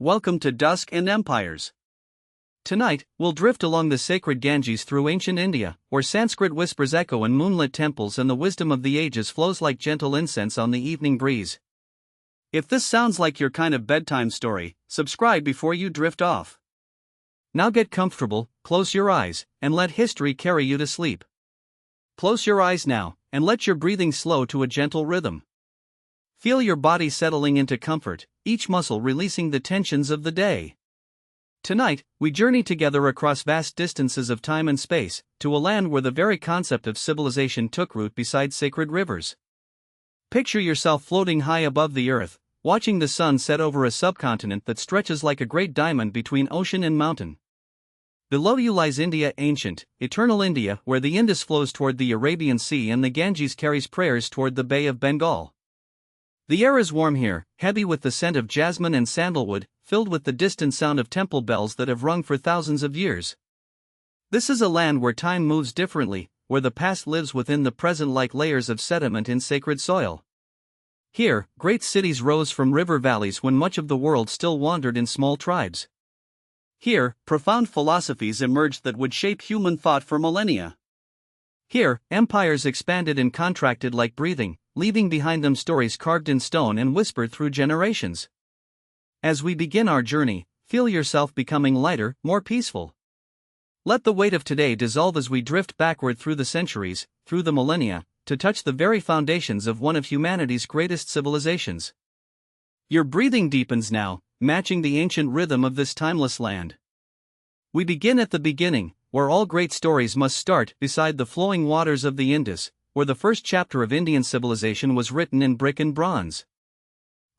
Welcome to Dusk and Empires. Tonight, we'll drift along the sacred Ganges through ancient India, where Sanskrit whispers echo in moonlit temples and the wisdom of the ages flows like gentle incense on the evening breeze. If this sounds like your kind of bedtime story, subscribe before you drift off. Now get comfortable, close your eyes, and let history carry you to sleep. Close your eyes now, and let your breathing slow to a gentle rhythm. Feel your body settling into comfort, each muscle releasing the tensions of the day. Tonight, we journey together across vast distances of time and space, to a land where the very concept of civilization took root beside sacred rivers. Picture yourself floating high above the earth, watching the sun set over a subcontinent that stretches like a great diamond between ocean and mountain. Below you lies India, ancient, eternal India, where the Indus flows toward the Arabian Sea and the Ganges carries prayers toward the Bay of Bengal. The air is warm here, heavy with the scent of jasmine and sandalwood, filled with the distant sound of temple bells that have rung for thousands of years. This is a land where time moves differently, where the past lives within the present like layers of sediment in sacred soil. Here, great cities rose from river valleys when much of the world still wandered in small tribes. Here, profound philosophies emerged that would shape human thought for millennia. Here, empires expanded and contracted like breathing, leaving behind them stories carved in stone and whispered through generations. As we begin our journey, feel yourself becoming lighter, more peaceful. Let the weight of today dissolve as we drift backward through the centuries, through the millennia, to touch the very foundations of one of humanity's greatest civilizations. Your breathing deepens now, matching the ancient rhythm of this timeless land. We begin at the beginning, where all great stories must start, beside the flowing waters of the Indus, where the first chapter of Indian civilization was written in brick and bronze.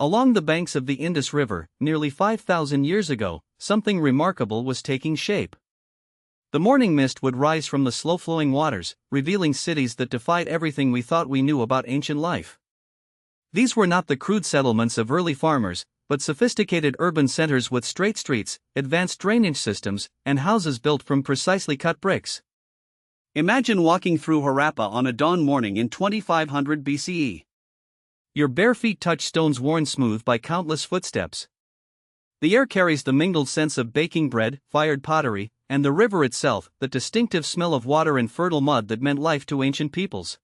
Along the banks of the Indus River, nearly 5,000 years ago, something remarkable was taking shape. The morning mist would rise from the slow-flowing waters, revealing cities that defied everything we thought we knew about ancient life. These were not the crude settlements of early farmers, but sophisticated urban centers with straight streets, advanced drainage systems, and houses built from precisely cut bricks. Imagine walking through Harappa on a dawn morning in 2500 BCE. Your bare feet touch stones worn smooth by countless footsteps. The air carries the mingled scents of baking bread, fired pottery, and the river itself, the distinctive smell of water and fertile mud that meant life to ancient peoples.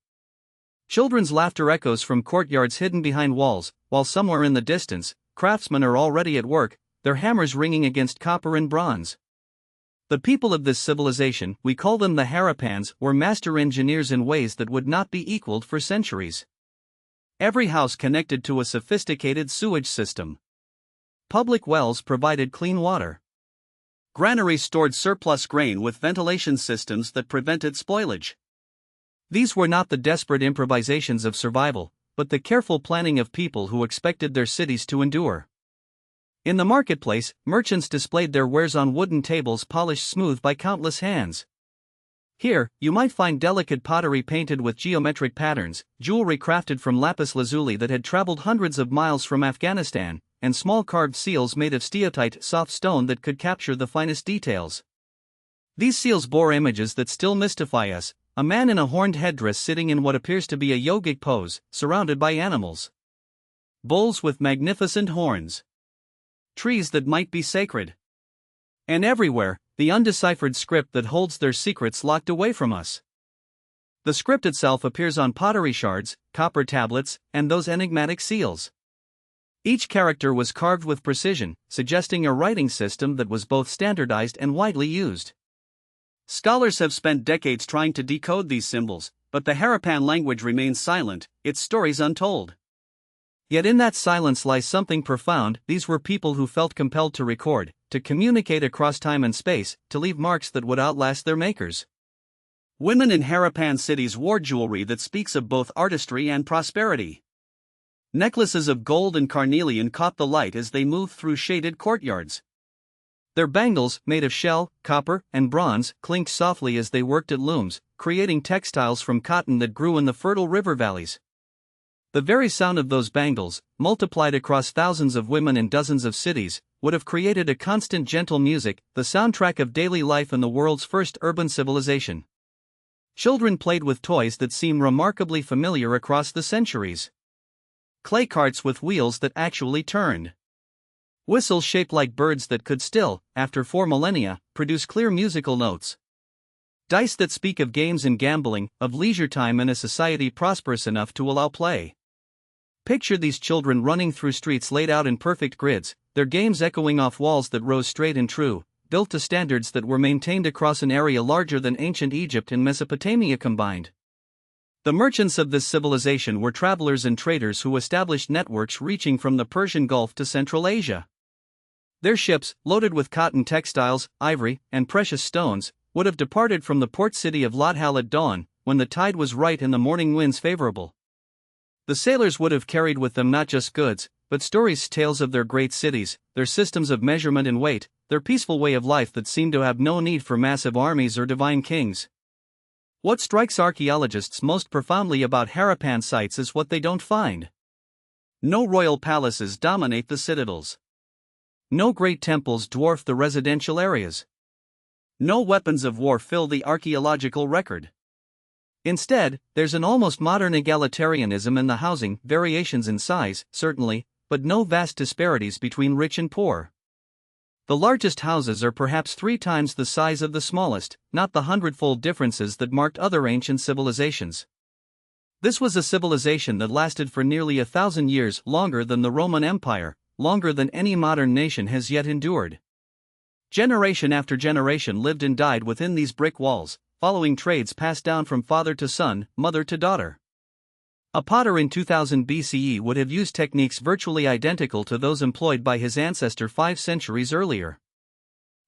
Children's laughter echoes from courtyards hidden behind walls, while somewhere in the distance, craftsmen are already at work, their hammers ringing against copper and bronze. The people of this civilization, we call them the Harappans, were master engineers in ways that would not be equaled for centuries. Every house connected to a sophisticated sewage system. Public wells provided clean water. Granaries stored surplus grain with ventilation systems that prevented spoilage. These were not the desperate improvisations of survival, but the careful planning of people who expected their cities to endure. In the marketplace, merchants displayed their wares on wooden tables polished smooth by countless hands. Here, you might find delicate pottery painted with geometric patterns, jewelry crafted from lapis lazuli that had traveled hundreds of miles from Afghanistan, and small carved seals made of steatite, soft stone that could capture the finest details. These seals bore images that still mystify us: a man in a horned headdress sitting in what appears to be a yogic pose, surrounded by animals. Bulls with magnificent horns. Trees that might be sacred. And everywhere, the undeciphered script that holds their secrets locked away from us. The script itself appears on pottery shards, copper tablets, and those enigmatic seals. Each character was carved with precision, suggesting a writing system that was both standardized and widely used. Scholars have spent decades trying to decode these symbols, but the Harappan language remains silent, its stories untold. Yet in that silence lies something profound. These were people who felt compelled to record, to communicate across time and space, to leave marks that would outlast their makers. Women in Harappan cities wore jewelry that speaks of both artistry and prosperity. Necklaces of gold and carnelian caught the light as they moved through shaded courtyards. Their bangles, made of shell, copper, and bronze, clinked softly as they worked at looms, creating textiles from cotton that grew in the fertile river valleys. The very sound of those bangles, multiplied across thousands of women in dozens of cities, would have created a constant gentle music, the soundtrack of daily life in the world's first urban civilization. Children played with toys that seem remarkably familiar across the centuries. Clay carts with wheels that actually turned. Whistles shaped like birds that could still, after 4 millennia, produce clear musical notes. Dice that speak of games and gambling, of leisure time and a society prosperous enough to allow play. Picture these children running through streets laid out in perfect grids, their games echoing off walls that rose straight and true, built to standards that were maintained across an area larger than ancient Egypt and Mesopotamia combined. The merchants of this civilization were travelers and traders who established networks reaching from the Persian Gulf to Central Asia. Their ships, loaded with cotton textiles, ivory, and precious stones, would have departed from the port city of Lathal at dawn, when the tide was right and the morning winds favorable. The sailors would have carried with them not just goods, but stories, tales of their great cities, their systems of measurement and weight, their peaceful way of life that seemed to have no need for massive armies or divine kings. What strikes archaeologists most profoundly about Harappan sites is what they don't find. No royal palaces dominate the citadels. No great temples dwarf the residential areas. No weapons of war fill the archaeological record. Instead, there's an almost modern egalitarianism in the housing, variations in size, certainly, but no vast disparities between rich and poor. The largest houses are perhaps 3 times the size of the smallest, not the hundredfold differences that marked other ancient civilizations. This was a civilization that lasted for nearly 1,000 years, longer than the Roman Empire, longer than any modern nation has yet endured. Generation after generation lived and died within these brick walls, following trades passed down from father to son, mother to daughter. A potter in 2000 BCE would have used techniques virtually identical to those employed by his ancestor 5 centuries earlier.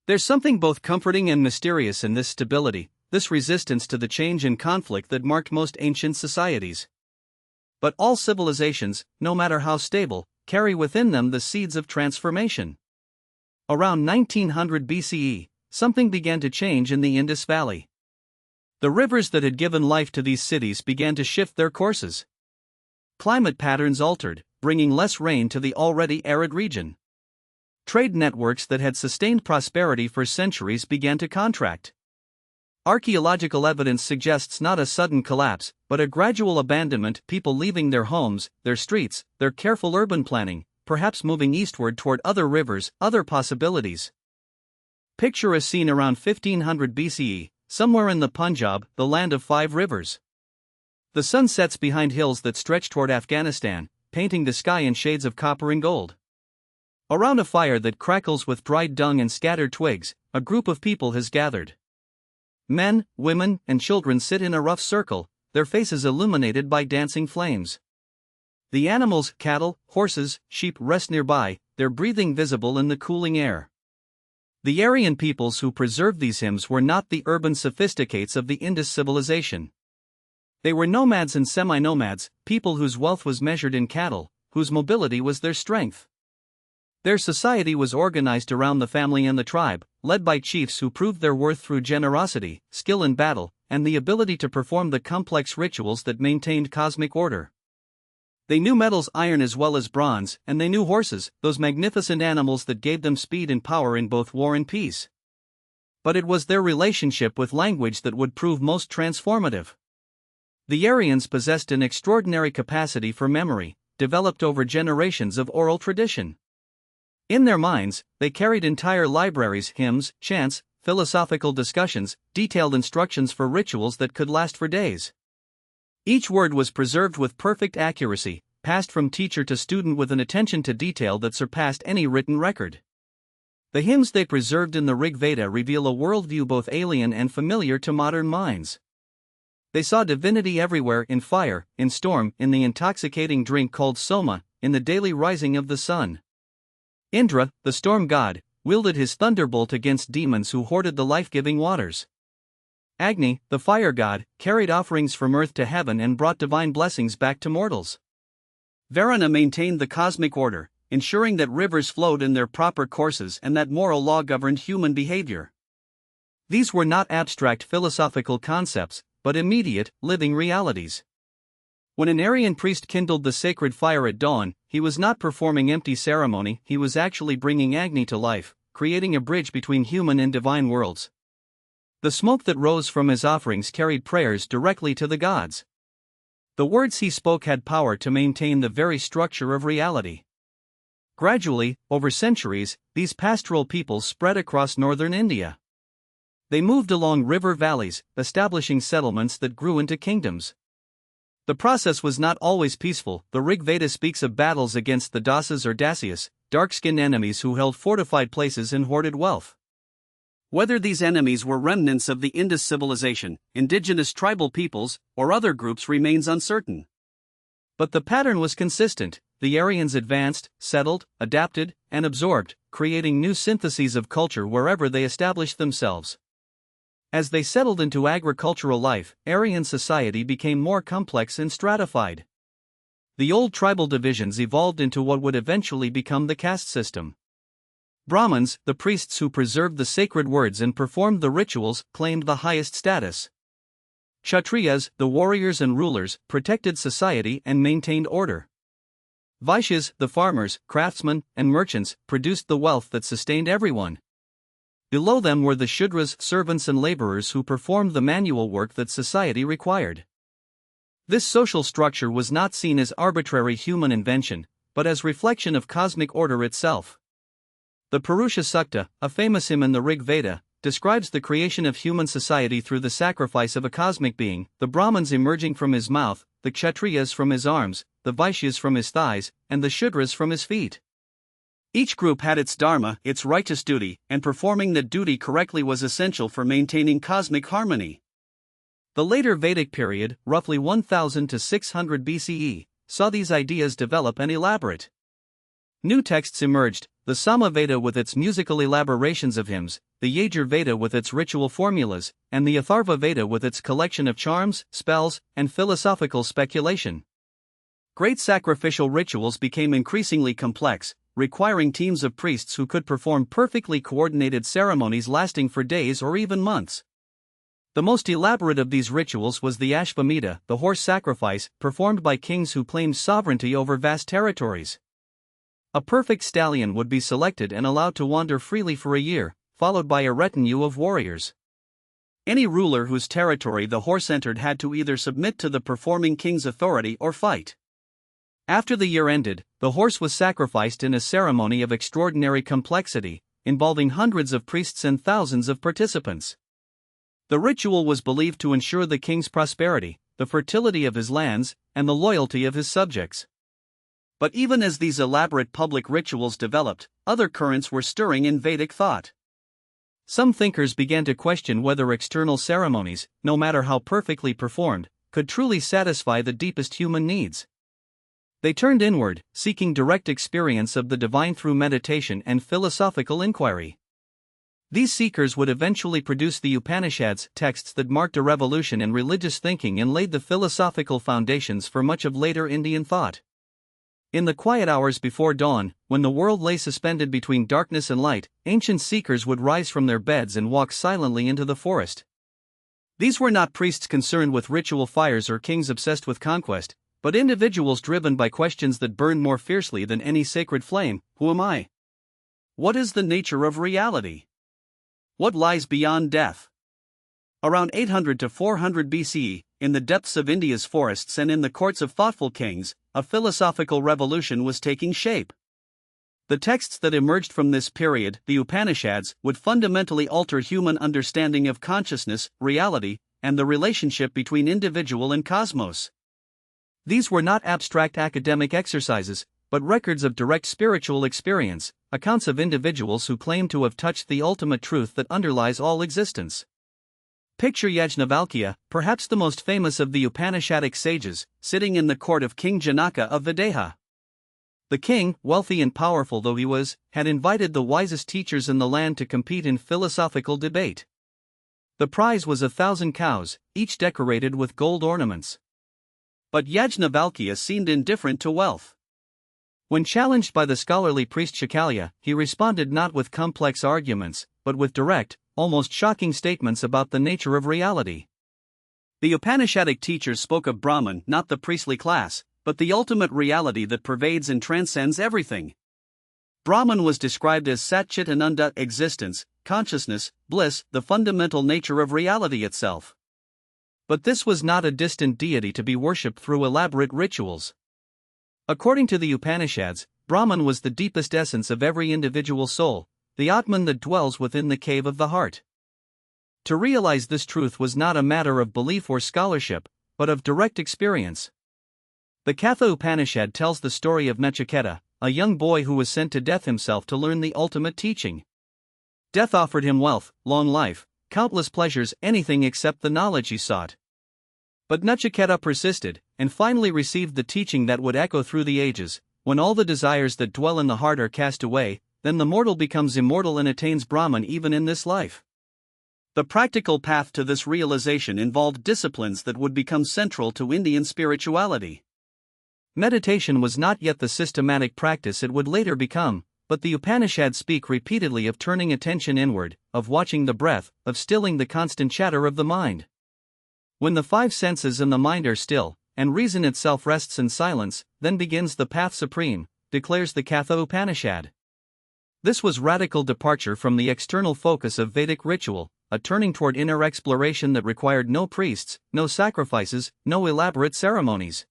There's something both comforting and mysterious in this stability, this resistance to the change and conflict that marked most ancient societies. But all civilizations, no matter how stable, carry within them the seeds of transformation. Around 1900 BCE, something began to change in the Indus Valley. The rivers that had given life to these cities began to shift their courses. Climate patterns altered, bringing less rain to the already arid region. Trade networks that had sustained prosperity for centuries began to contract. Archaeological evidence suggests not a sudden collapse, but a gradual abandonment, people leaving their homes, their streets, their careful urban planning, perhaps moving eastward toward other rivers, other possibilities. Picture a scene around 1500 BCE, somewhere in the Punjab, the land of 5 rivers. The sun sets behind hills that stretch toward Afghanistan, painting the sky in shades of copper and gold. Around a fire that crackles with dried dung and scattered twigs, a group of people has gathered. Men, women, and children sit in a rough circle, their faces illuminated by dancing flames. The animals, cattle, horses, sheep rest nearby, their breathing visible in the cooling air. The Aryan peoples who preserved these hymns were not the urban sophisticates of the Indus civilization. They were nomads and semi-nomads, people whose wealth was measured in cattle, whose mobility was their strength. Their society was organized around the family and the tribe, led by chiefs who proved their worth through generosity, skill in battle, and the ability to perform the complex rituals that maintained cosmic order. They knew metals, iron as well as bronze, and they knew horses, those magnificent animals that gave them speed and power in both war and peace. But it was their relationship with language that would prove most transformative. The Aryans possessed an extraordinary capacity for memory, developed over generations of oral tradition. In their minds, they carried entire libraries, hymns, chants, philosophical discussions, detailed instructions for rituals that could last for days. Each word was preserved with perfect accuracy, passed from teacher to student with an attention to detail that surpassed any written record. The hymns they preserved in the Rig Veda reveal a worldview both alien and familiar to modern minds. They saw divinity everywhere, in fire, in storm, in the intoxicating drink called soma, in the daily rising of the sun. Indra, the storm god, wielded his thunderbolt against demons who hoarded the life-giving waters. Agni, the fire god, carried offerings from earth to heaven and brought divine blessings back to mortals. Varuna maintained the cosmic order, ensuring that rivers flowed in their proper courses and that moral law governed human behavior. These were not abstract philosophical concepts, but immediate, living realities. When an Aryan priest kindled the sacred fire at dawn, he was not performing empty ceremony, he was actually bringing Agni to life, creating a bridge between human and divine worlds. The smoke that rose from his offerings carried prayers directly to the gods. The words he spoke had power to maintain the very structure of reality. Gradually, over centuries, these pastoral peoples spread across northern India. They moved along river valleys, establishing settlements that grew into kingdoms. The process was not always peaceful. The Rig Veda speaks of battles against the Dasas or Dasyas, dark-skinned enemies who held fortified places and hoarded wealth. Whether these enemies were remnants of the Indus civilization, indigenous tribal peoples, or other groups remains uncertain. But the pattern was consistent. The Aryans advanced, settled, adapted, and absorbed, creating new syntheses of culture wherever they established themselves. As they settled into agricultural life, Aryan society became more complex and stratified. The old tribal divisions evolved into what would eventually become the caste system. Brahmins, the priests who preserved the sacred words and performed the rituals, claimed the highest status. Kshatriyas, the warriors and rulers, protected society and maintained order. Vaishyas, the farmers, craftsmen, and merchants, produced the wealth that sustained everyone. Below them were the Shudras, servants and laborers who performed the manual work that society required. This social structure was not seen as arbitrary human invention, but as reflection of cosmic order itself. The Purusha Sukta, a famous hymn in the Rig Veda, describes the creation of human society through the sacrifice of a cosmic being, the Brahmins emerging from his mouth, the Kshatriyas from his arms, the Vaishyas from his thighs, and the Shudras from his feet. Each group had its dharma, its righteous duty, and performing that duty correctly was essential for maintaining cosmic harmony. The later Vedic period, roughly 1000 to 600 BCE, saw these ideas develop and elaborate. New texts emerged, the Samaveda with its musical elaborations of hymns, the Yajur Veda with its ritual formulas, and the Atharva Veda with its collection of charms, spells, and philosophical speculation. Great sacrificial rituals became increasingly complex, requiring teams of priests who could perform perfectly coordinated ceremonies lasting for days or even months. The most elaborate of these rituals was the Ashvamedha, the horse sacrifice, performed by kings who claimed sovereignty over vast territories. A perfect stallion would be selected and allowed to wander freely for a year, followed by a retinue of warriors. Any ruler whose territory the horse entered had to either submit to the performing king's authority or fight. After the year ended, the horse was sacrificed in a ceremony of extraordinary complexity, involving hundreds of priests and thousands of participants. The ritual was believed to ensure the king's prosperity, the fertility of his lands, and the loyalty of his subjects. But even as these elaborate public rituals developed, other currents were stirring in Vedic thought. Some thinkers began to question whether external ceremonies, no matter how perfectly performed, could truly satisfy the deepest human needs. They turned inward, seeking direct experience of the divine through meditation and philosophical inquiry. These seekers would eventually produce the Upanishads, texts that marked a revolution in religious thinking and laid the philosophical foundations for much of later Indian thought. In the quiet hours before dawn, when the world lay suspended between darkness and light, ancient seekers would rise from their beds and walk silently into the forest. These were not priests concerned with ritual fires or kings obsessed with conquest, but individuals driven by questions that burned more fiercely than any sacred flame. Who am I? What is the nature of reality? What lies beyond death? Around 800 to 400 BCE, in the depths of India's forests and in the courts of thoughtful kings, a philosophical revolution was taking shape. The texts that emerged from this period, the Upanishads, would fundamentally alter human understanding of consciousness, reality, and the relationship between individual and cosmos. These were not abstract academic exercises, but records of direct spiritual experience, accounts of individuals who claim to have touched the ultimate truth that underlies all existence. Picture Yajnavalkya, perhaps the most famous of the Upanishadic sages, sitting in the court of King Janaka of Videha. The king, wealthy and powerful though he was, had invited the wisest teachers in the land to compete in philosophical debate. The prize was 1,000 cows, each decorated with gold ornaments. But Yajnavalkya seemed indifferent to wealth. When challenged by the scholarly priest Shakalya, he responded not with complex arguments, but with direct, almost shocking statements about the nature of reality. The Upanishadic teachers spoke of Brahman, not the priestly class, but the ultimate reality that pervades and transcends everything. Brahman was described as Sat-Chit Ananda, existence, consciousness, bliss, the fundamental nature of reality itself. But this was not a distant deity to be worshipped through elaborate rituals. According to the Upanishads, Brahman was the deepest essence of every individual soul, the Atman that dwells within the cave of the heart. To realize this truth was not a matter of belief or scholarship, but of direct experience. The Katha Upanishad tells the story of Nachiketa, a young boy who was sent to death himself to learn the ultimate teaching. Death offered him wealth, long life, countless pleasures, anything except the knowledge he sought. But Nachiketa persisted, and finally received the teaching that would echo through the ages: when all the desires that dwell in the heart are cast away, then the mortal becomes immortal and attains Brahman even in this life. The practical path to this realization involved disciplines that would become central to Indian spirituality. Meditation was not yet the systematic practice it would later become, but the Upanishads speak repeatedly of turning attention inward, of watching the breath, of stilling the constant chatter of the mind. When the five senses and the mind are still, and reason itself rests in silence, then begins the path supreme, declares the Katha Upanishad. This was radical departure from the external focus of Vedic ritual, a turning toward inner exploration that required no priests, no sacrifices, no elaborate ceremonies.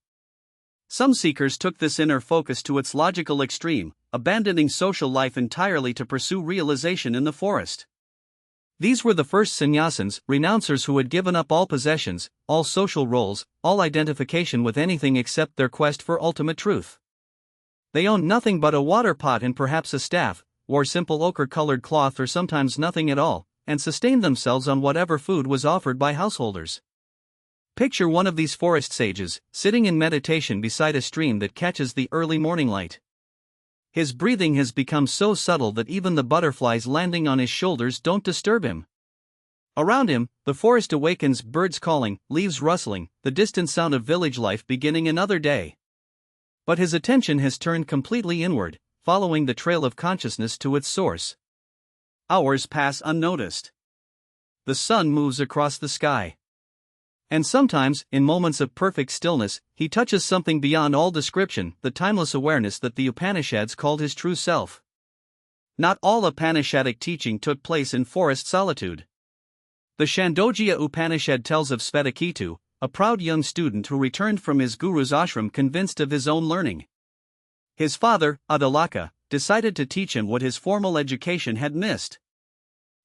Some seekers took this inner focus to its logical extreme, abandoning social life entirely to pursue realization in the forest. These were the first sannyasins, renouncers who had given up all possessions, all social roles, all identification with anything except their quest for ultimate truth. They owned nothing but a water pot and perhaps a staff, wore simple ochre-colored cloth or sometimes nothing at all, and sustained themselves on whatever food was offered by householders. Picture one of these forest sages, sitting in meditation beside a stream that catches the early morning light. His breathing has become so subtle that even the butterflies landing on his shoulders don't disturb him. Around him, the forest awakens, birds calling, leaves rustling, the distant sound of village life beginning another day. But his attention has turned completely inward, following the trail of consciousness to its source. Hours pass unnoticed. The sun moves across the sky. And sometimes, in moments of perfect stillness, he touches something beyond all description, the timeless awareness that the Upanishads called his true self. Not all Upanishadic teaching took place in forest solitude. The Chandogya Upanishad tells of Svetaketu, a proud young student who returned from his guru's ashram convinced of his own learning. His father, Adalaka, decided to teach him what his formal education had missed.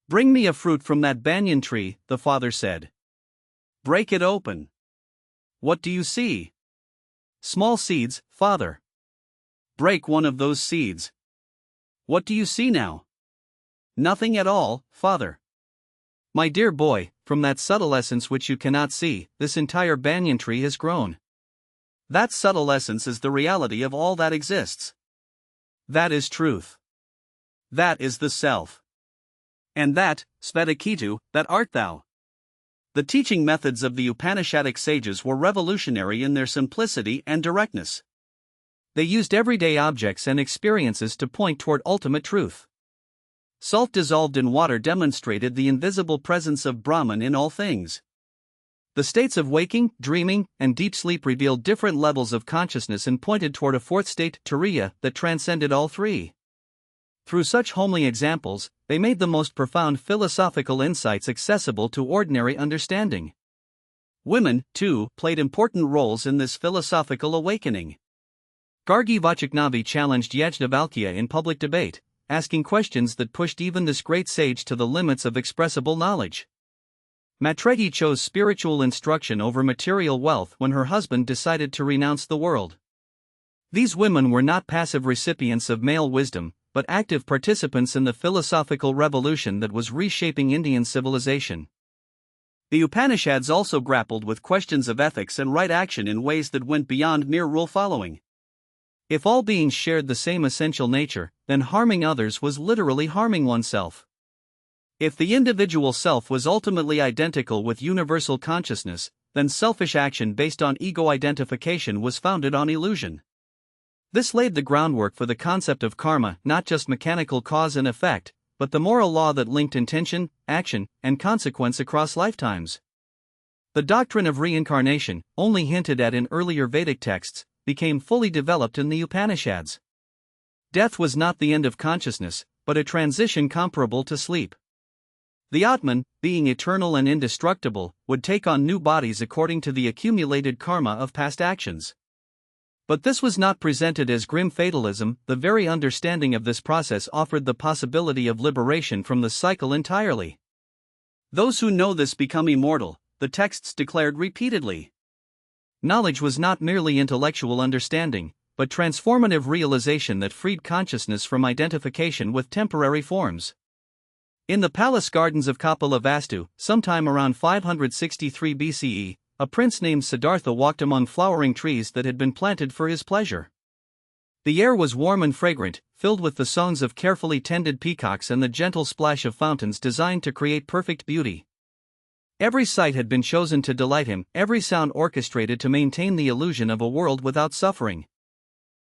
"Bring me a fruit from that banyan tree," the father said. "Break it open." "What do you see?" "Small seeds, father." "Break one of those seeds." "What do you see now?" "Nothing at all, father." "My dear boy, from that subtle essence which you cannot see, this entire banyan tree has grown. That subtle essence is the reality of all that exists. That is truth. That is the self. And that, Svetaketu, that art thou." The teaching methods of the Upanishadic sages were revolutionary in their simplicity and directness. They used everyday objects and experiences to point toward ultimate truth. Salt dissolved in water demonstrated the invisible presence of Brahman in all things. The states of waking, dreaming, and deep sleep revealed different levels of consciousness and pointed toward a fourth state, Turiya, that transcended all three. Through such homely examples, they made the most profound philosophical insights accessible to ordinary understanding. Women, too, played important roles in this philosophical awakening. Gargi Vachaknavi challenged Yajnavalkya in public debate, asking questions that pushed even this great sage to the limits of expressible knowledge. Maitreyi chose spiritual instruction over material wealth when her husband decided to renounce the world. These women were not passive recipients of male wisdom, but active participants in the philosophical revolution that was reshaping Indian civilization. The Upanishads also grappled with questions of ethics and right action in ways that went beyond mere rule following. If all beings shared the same essential nature, then harming others was literally harming oneself. If the individual self was ultimately identical with universal consciousness, then selfish action based on ego identification was founded on illusion. This laid the groundwork for the concept of karma, not just mechanical cause and effect, but the moral law that linked intention, action, and consequence across lifetimes. The doctrine of reincarnation, only hinted at in earlier Vedic texts, became fully developed in the Upanishads. Death was not the end of consciousness, but a transition comparable to sleep. The Atman, being eternal and indestructible, would take on new bodies according to the accumulated karma of past actions. But this was not presented as grim fatalism. The very understanding of this process offered the possibility of liberation from the cycle entirely. Those who know this become immortal, the texts declared repeatedly. Knowledge was not merely intellectual understanding, but transformative realization that freed consciousness from identification with temporary forms. In the palace gardens of Kapilavastu, sometime around 563 BCE, a prince named Siddhartha walked among flowering trees that had been planted for his pleasure. The air was warm and fragrant, filled with the songs of carefully tended peacocks and the gentle splash of fountains designed to create perfect beauty. Every sight had been chosen to delight him, every sound orchestrated to maintain the illusion of a world without suffering.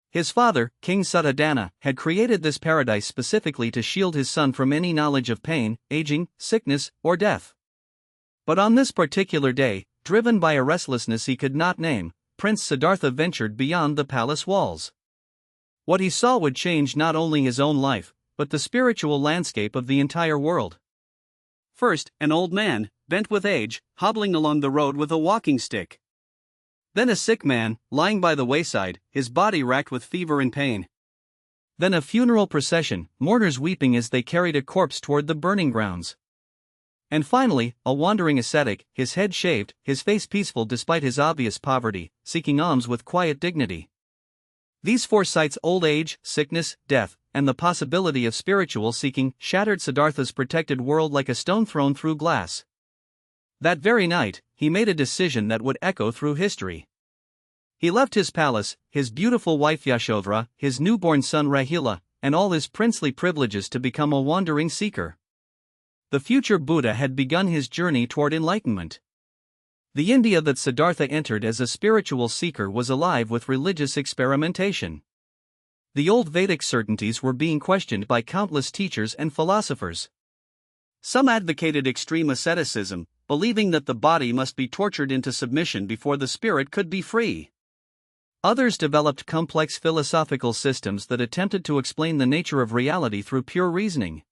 His father, King Suddhodana, had created this paradise specifically to shield his son from any knowledge of pain, aging, sickness, or death. But on this particular day, driven by a restlessness he could not name, Prince Siddhartha ventured beyond the palace walls. What he saw would change not only his own life, but the spiritual landscape of the entire world. First, an old man, bent with age, hobbling along the road with a walking stick. Then a sick man, lying by the wayside, his body racked with fever and pain. Then a funeral procession, mourners weeping as they carried a corpse toward the burning grounds. And finally, a wandering ascetic, his head shaved, his face peaceful despite his obvious poverty, seeking alms with quiet dignity. These four sights, old age, sickness, death, and the possibility of spiritual seeking, shattered Siddhartha's protected world like a stone thrown through glass. That very night, he made a decision that would echo through history. He left his palace, his beautiful wife Yashodhara, his newborn son Rahila, and all his princely privileges to become a wandering seeker. The future Buddha had begun his journey toward enlightenment. The India that Siddhartha entered as a spiritual seeker was alive with religious experimentation. The old Vedic certainties were being questioned by countless teachers and philosophers. Some advocated extreme asceticism, believing that the body must be tortured into submission before the spirit could be free. Others developed complex philosophical systems that attempted to explain the nature of reality through pure reasoning.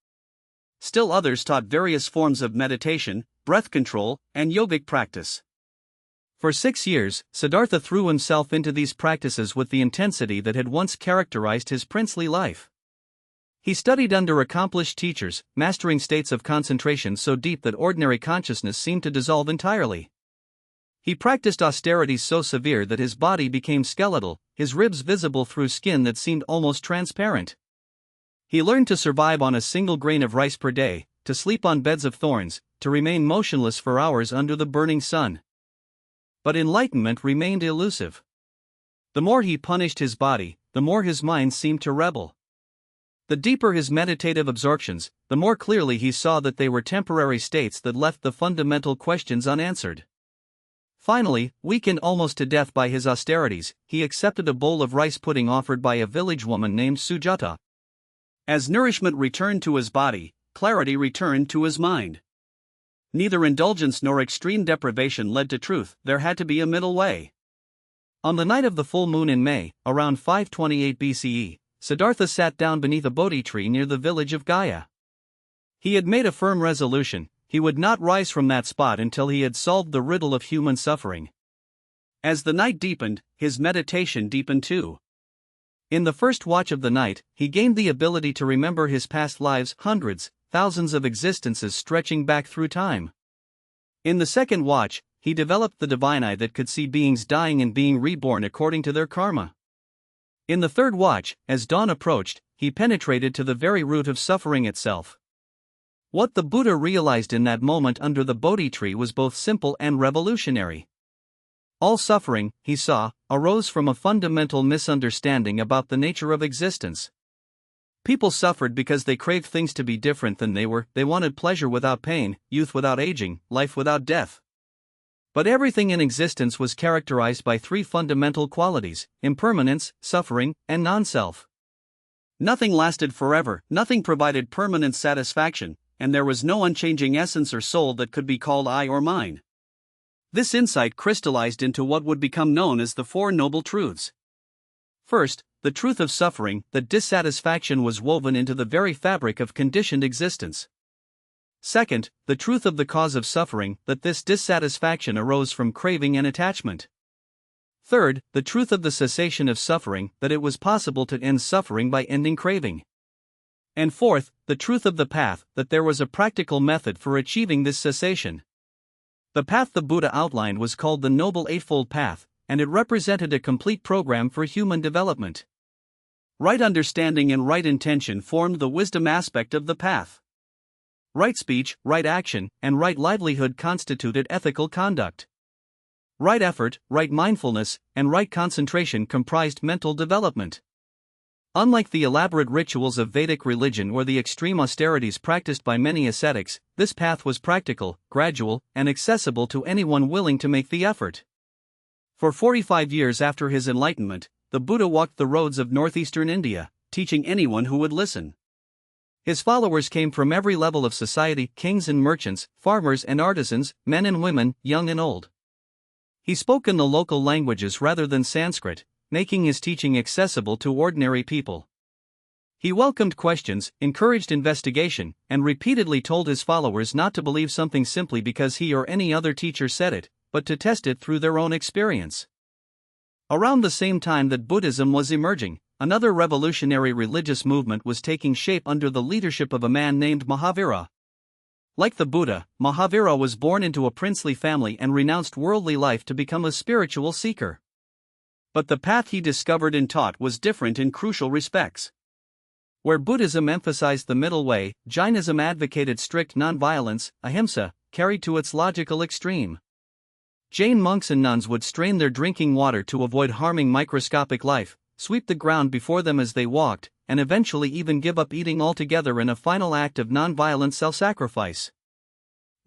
Still others taught various forms of meditation, breath control, and yogic practice. For 6 years, Siddhartha threw himself into these practices with the intensity that had once characterized his princely life. He studied under accomplished teachers, mastering states of concentration so deep that ordinary consciousness seemed to dissolve entirely. He practiced austerities so severe that his body became skeletal, his ribs visible through skin that seemed almost transparent. He learned to survive on a single grain of rice per day, to sleep on beds of thorns, to remain motionless for hours under the burning sun. But enlightenment remained elusive. The more he punished his body, the more his mind seemed to rebel. The deeper his meditative absorptions, the more clearly he saw that they were temporary states that left the fundamental questions unanswered. Finally, weakened almost to death by his austerities, he accepted a bowl of rice pudding offered by a village woman named Sujata. As nourishment returned to his body, clarity returned to his mind. Neither indulgence nor extreme deprivation led to truth, there had to be a middle way. On the night of the full moon in May, around 528 BCE, Siddhartha sat down beneath a Bodhi tree near the village of Gaya. He had made a firm resolution: he would not rise from that spot until he had solved the riddle of human suffering. As the night deepened, his meditation deepened too. In the first watch of the night, he gained the ability to remember his past lives, hundreds, thousands of existences stretching back through time. In the second watch, he developed the divine eye that could see beings dying and being reborn according to their karma. In the third watch, as dawn approached, he penetrated to the very root of suffering itself. What the Buddha realized in that moment under the Bodhi tree was both simple and revolutionary. All suffering, he saw, arose from a fundamental misunderstanding about the nature of existence. People suffered because they craved things to be different than they were. They wanted pleasure without pain, youth without aging, life without death. But everything in existence was characterized by three fundamental qualities: impermanence, suffering, and non-self. Nothing lasted forever, nothing provided permanent satisfaction, and there was no unchanging essence or soul that could be called I or mine. This insight crystallized into what would become known as the Four Noble Truths. First, the truth of suffering, that dissatisfaction was woven into the very fabric of conditioned existence. Second, the truth of the cause of suffering, that this dissatisfaction arose from craving and attachment. Third, the truth of the cessation of suffering, that it was possible to end suffering by ending craving. And fourth, the truth of the path, that there was a practical method for achieving this cessation. The path the Buddha outlined was called the Noble Eightfold Path, and it represented a complete program for human development. Right understanding and right intention formed the wisdom aspect of the path. Right speech, right action, and right livelihood constituted ethical conduct. Right effort, right mindfulness, and right concentration comprised mental development. Unlike the elaborate rituals of Vedic religion or the extreme austerities practiced by many ascetics, this path was practical, gradual, and accessible to anyone willing to make the effort. For 45 years after his enlightenment, the Buddha walked the roads of northeastern India, teaching anyone who would listen. His followers came from every level of society: kings and merchants, farmers and artisans, men and women, young and old. He spoke in the local languages rather than Sanskrit, making his teaching accessible to ordinary people. He welcomed questions, encouraged investigation, and repeatedly told his followers not to believe something simply because he or any other teacher said it, but to test it through their own experience. Around the same time that Buddhism was emerging, another revolutionary religious movement was taking shape under the leadership of a man named Mahavira. Like the Buddha, Mahavira was born into a princely family and renounced worldly life to become a spiritual seeker. But the path he discovered and taught was different in crucial respects. Where Buddhism emphasized the middle way, Jainism advocated strict nonviolence, ahimsa, carried to its logical extreme. Jain monks and nuns would strain their drinking water to avoid harming microscopic life, sweep the ground before them as they walked, and eventually even give up eating altogether in a final act of nonviolent self-sacrifice.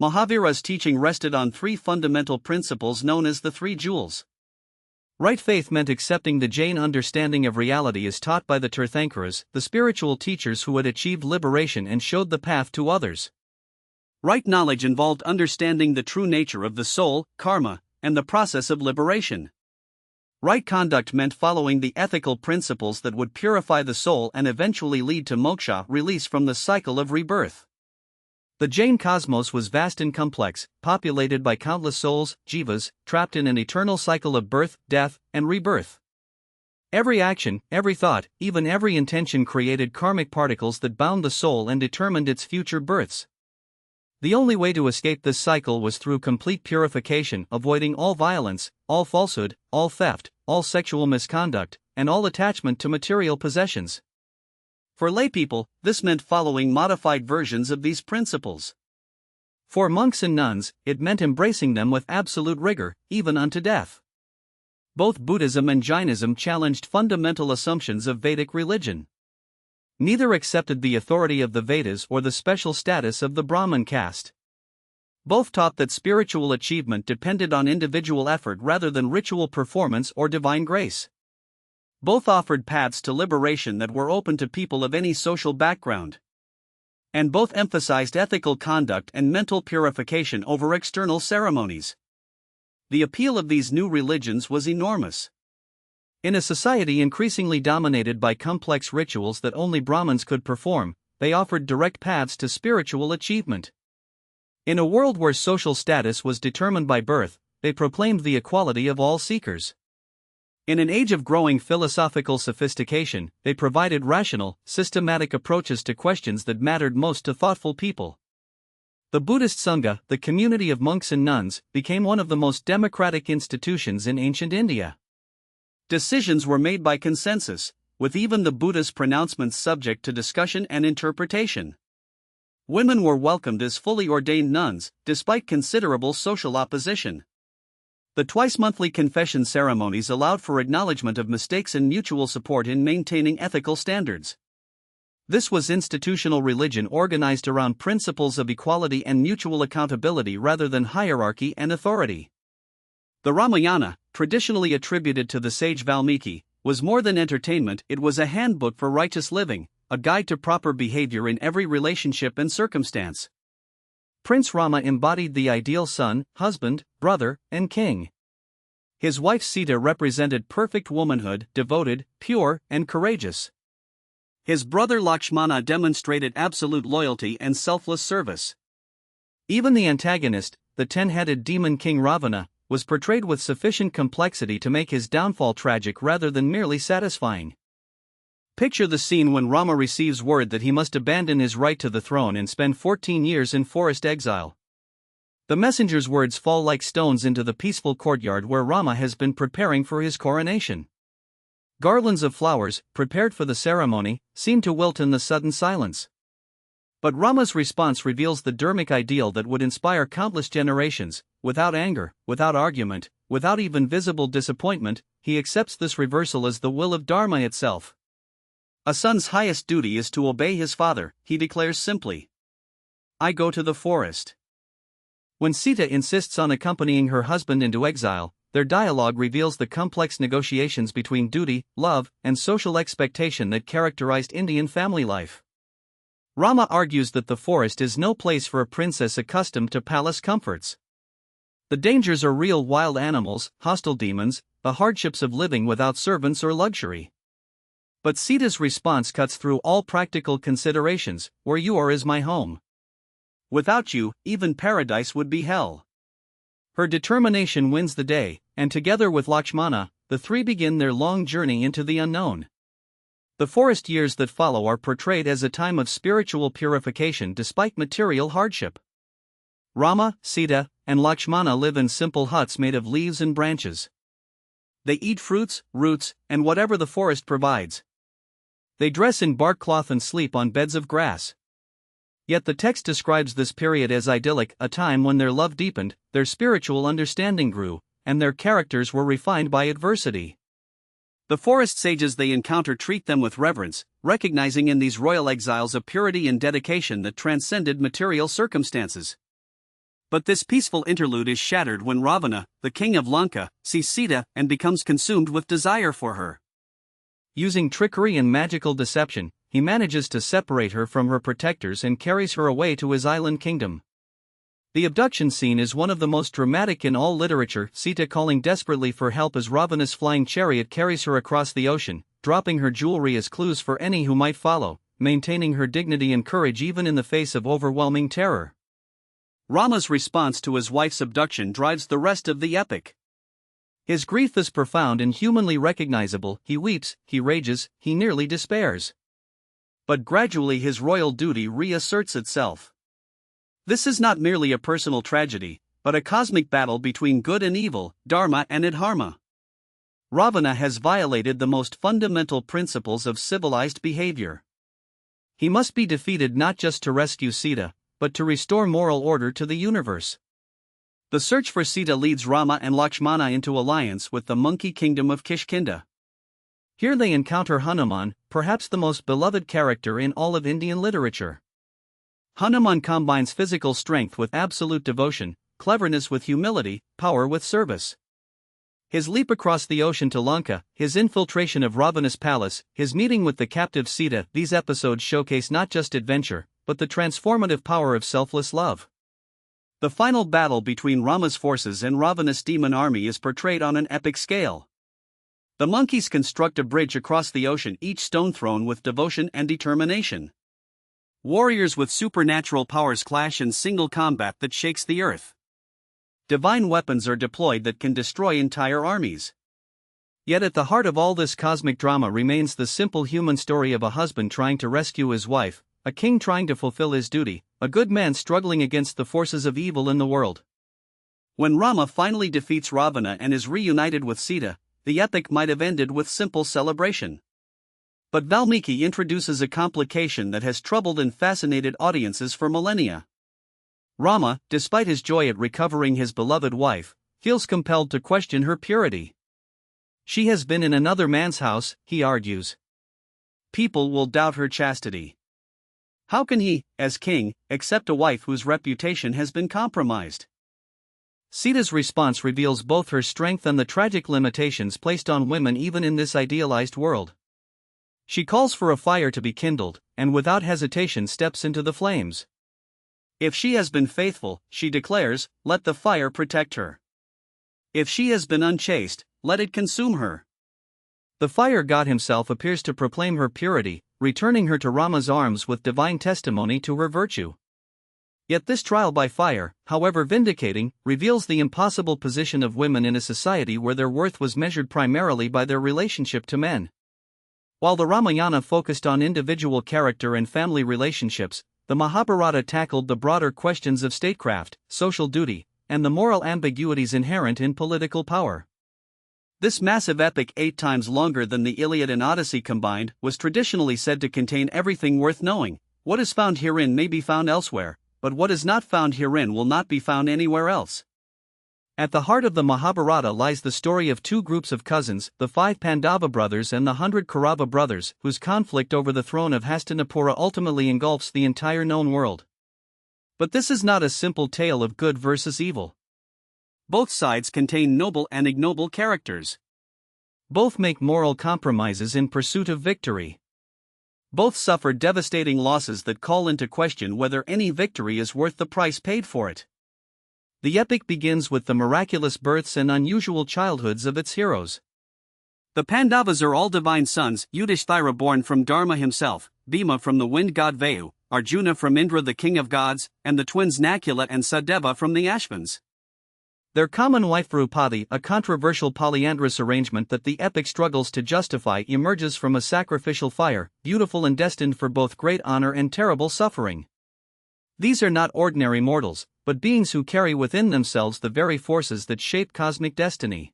Mahavira's teaching rested on three fundamental principles known as the Three Jewels. Right faith meant accepting the Jain understanding of reality as taught by the Tirthankaras, the spiritual teachers who had achieved liberation and showed the path to others. Right knowledge involved understanding the true nature of the soul, karma, and the process of liberation. Right conduct meant following the ethical principles that would purify the soul and eventually lead to moksha, release from the cycle of rebirth. The Jain cosmos was vast and complex, populated by countless souls, jivas, trapped in an eternal cycle of birth, death, and rebirth. Every action, every thought, even every intention created karmic particles that bound the soul and determined its future births. The only way to escape this cycle was through complete purification, avoiding all violence, all falsehood, all theft, all sexual misconduct, and all attachment to material possessions. For laypeople, this meant following modified versions of these principles. For monks and nuns, it meant embracing them with absolute rigor, even unto death. Both Buddhism and Jainism challenged fundamental assumptions of Vedic religion. Neither accepted the authority of the Vedas or the special status of the Brahmin caste. Both taught that spiritual achievement depended on individual effort rather than ritual performance or divine grace. Both offered paths to liberation that were open to people of any social background. And both emphasized ethical conduct and mental purification over external ceremonies. The appeal of these new religions was enormous. In a society increasingly dominated by complex rituals that only Brahmins could perform, they offered direct paths to spiritual achievement. In a world where social status was determined by birth, they proclaimed the equality of all seekers. In an age of growing philosophical sophistication, they provided rational, systematic approaches to questions that mattered most to thoughtful people. The Buddhist Sangha, the community of monks and nuns, became one of the most democratic institutions in ancient India. Decisions were made by consensus, with even the Buddha's pronouncements subject to discussion and interpretation. Women were welcomed as fully ordained nuns, despite considerable social opposition. The twice-monthly confession ceremonies allowed for acknowledgement of mistakes and mutual support in maintaining ethical standards. This was institutional religion organized around principles of equality and mutual accountability rather than hierarchy and authority. The Ramayana, traditionally attributed to the sage Valmiki, was more than entertainment. It was a handbook for righteous living, a guide to proper behavior in every relationship and circumstance. Prince Rama embodied the ideal son, husband, brother, and king. His wife Sita represented perfect womanhood, devoted, pure, and courageous. His brother Lakshmana demonstrated absolute loyalty and selfless service. Even the antagonist, the 10-headed demon king Ravana, was portrayed with sufficient complexity to make his downfall tragic rather than merely satisfying. Picture the scene when Rama receives word that he must abandon his right to the throne and spend 14 years in forest exile. The messenger's words fall like stones into the peaceful courtyard where Rama has been preparing for his coronation. Garlands of flowers, prepared for the ceremony, seem to wilt in the sudden silence. But Rama's response reveals the dharmic ideal that would inspire countless generations. Without anger, without argument, without even visible disappointment, he accepts this reversal as the will of Dharma itself. A son's highest duty is to obey his father, he declares simply. I go to the forest. When Sita insists on accompanying her husband into exile, their dialogue reveals the complex negotiations between duty, love, and social expectation that characterized Indian family life. Rama argues that the forest is no place for a princess accustomed to palace comforts. The dangers are real wild animals, hostile demons, the hardships of living without servants or luxury. But Sita's response cuts through all practical considerations. Where you are is my home. Without you, even paradise would be hell. Her determination wins the day, and together with Lakshmana, the three begin their long journey into the unknown. The forest years that follow are portrayed as a time of spiritual purification despite material hardship. Rama, Sita, and Lakshmana live in simple huts made of leaves and branches. They eat fruits, roots, and whatever the forest provides. They dress in bark cloth and sleep on beds of grass. Yet the text describes this period as idyllic, a time when their love deepened, their spiritual understanding grew, and their characters were refined by adversity. The forest sages they encounter treat them with reverence, recognizing in these royal exiles a purity and dedication that transcended material circumstances. But this peaceful interlude is shattered when Ravana, the king of Lanka, sees Sita and becomes consumed with desire for her. Using trickery and magical deception, he manages to separate her from her protectors and carries her away to his island kingdom. The abduction scene is one of the most dramatic in all literature, Sita calling desperately for help as Ravana's flying chariot carries her across the ocean, dropping her jewelry as clues for any who might follow, maintaining her dignity and courage even in the face of overwhelming terror. Rama's response to his wife's abduction drives the rest of the epic. His grief is profound and humanly recognizable. He weeps, he rages, he nearly despairs. But gradually his royal duty reasserts itself. This is not merely a personal tragedy, but a cosmic battle between good and evil, dharma and adharma. Ravana has violated the most fundamental principles of civilized behavior. He must be defeated not just to rescue Sita, but to restore moral order to the universe. The search for Sita leads Rama and Lakshmana into alliance with the monkey kingdom of Kishkinda. Here they encounter Hanuman, perhaps the most beloved character in all of Indian literature. Hanuman combines physical strength with absolute devotion, cleverness with humility, power with service. His leap across the ocean to Lanka, his infiltration of Ravana's palace, his meeting with the captive Sita, these episodes showcase not just adventure, but the transformative power of selfless love. The final battle between Rama's forces and Ravana's demon army is portrayed on an epic scale. The monkeys construct a bridge across the ocean, each stone thrown with devotion and determination. Warriors with supernatural powers clash in single combat that shakes the earth. Divine weapons are deployed that can destroy entire armies. Yet at the heart of all this cosmic drama remains the simple human story of a husband trying to rescue his wife, a king trying to fulfill his duty, a good man struggling against the forces of evil in the world. When Rama finally defeats Ravana and is reunited with Sita, the epic might have ended with simple celebration. But Valmiki introduces a complication that has troubled and fascinated audiences for millennia. Rama, despite his joy at recovering his beloved wife, feels compelled to question her purity. She has been in another man's house, he argues. People will doubt her chastity. How can he, as king, accept a wife whose reputation has been compromised? Sita's response reveals both her strength and the tragic limitations placed on women even in this idealized world. She calls for a fire to be kindled, and without hesitation steps into the flames. If she has been faithful, she declares, let the fire protect her. If she has been unchaste, let it consume her. The fire god himself appears to proclaim her purity, returning her to Rama's arms with divine testimony to her virtue. Yet this trial by fire, however vindicating, reveals the impossible position of women in a society where their worth was measured primarily by their relationship to men. While the Ramayana focused on individual character and family relationships, the Mahabharata tackled the broader questions of statecraft, social duty, and the moral ambiguities inherent in political power. This massive epic, 8 times longer than the Iliad and Odyssey combined, was traditionally said to contain everything worth knowing. What is found herein may be found elsewhere, but what is not found herein will not be found anywhere else. At the heart of the Mahabharata lies the story of two groups of cousins, the 5 Pandava brothers and the 100 Kaurava brothers, whose conflict over the throne of Hastinapura ultimately engulfs the entire known world. But this is not a simple tale of good versus evil. Both sides contain noble and ignoble characters. Both make moral compromises in pursuit of victory. Both suffer devastating losses that call into question whether any victory is worth the price paid for it. The epic begins with the miraculous births and unusual childhoods of its heroes. The Pandavas are all divine sons: Yudhishthira born from Dharma himself, Bhima from the wind god Vayu, Arjuna from Indra the king of gods, and the twins Nakula and Sadeva from the Ashvins. Their common wife Draupadi, a controversial polyandrous arrangement that the epic struggles to justify, emerges from a sacrificial fire, beautiful and destined for both great honor and terrible suffering. These are not ordinary mortals, but beings who carry within themselves the very forces that shape cosmic destiny.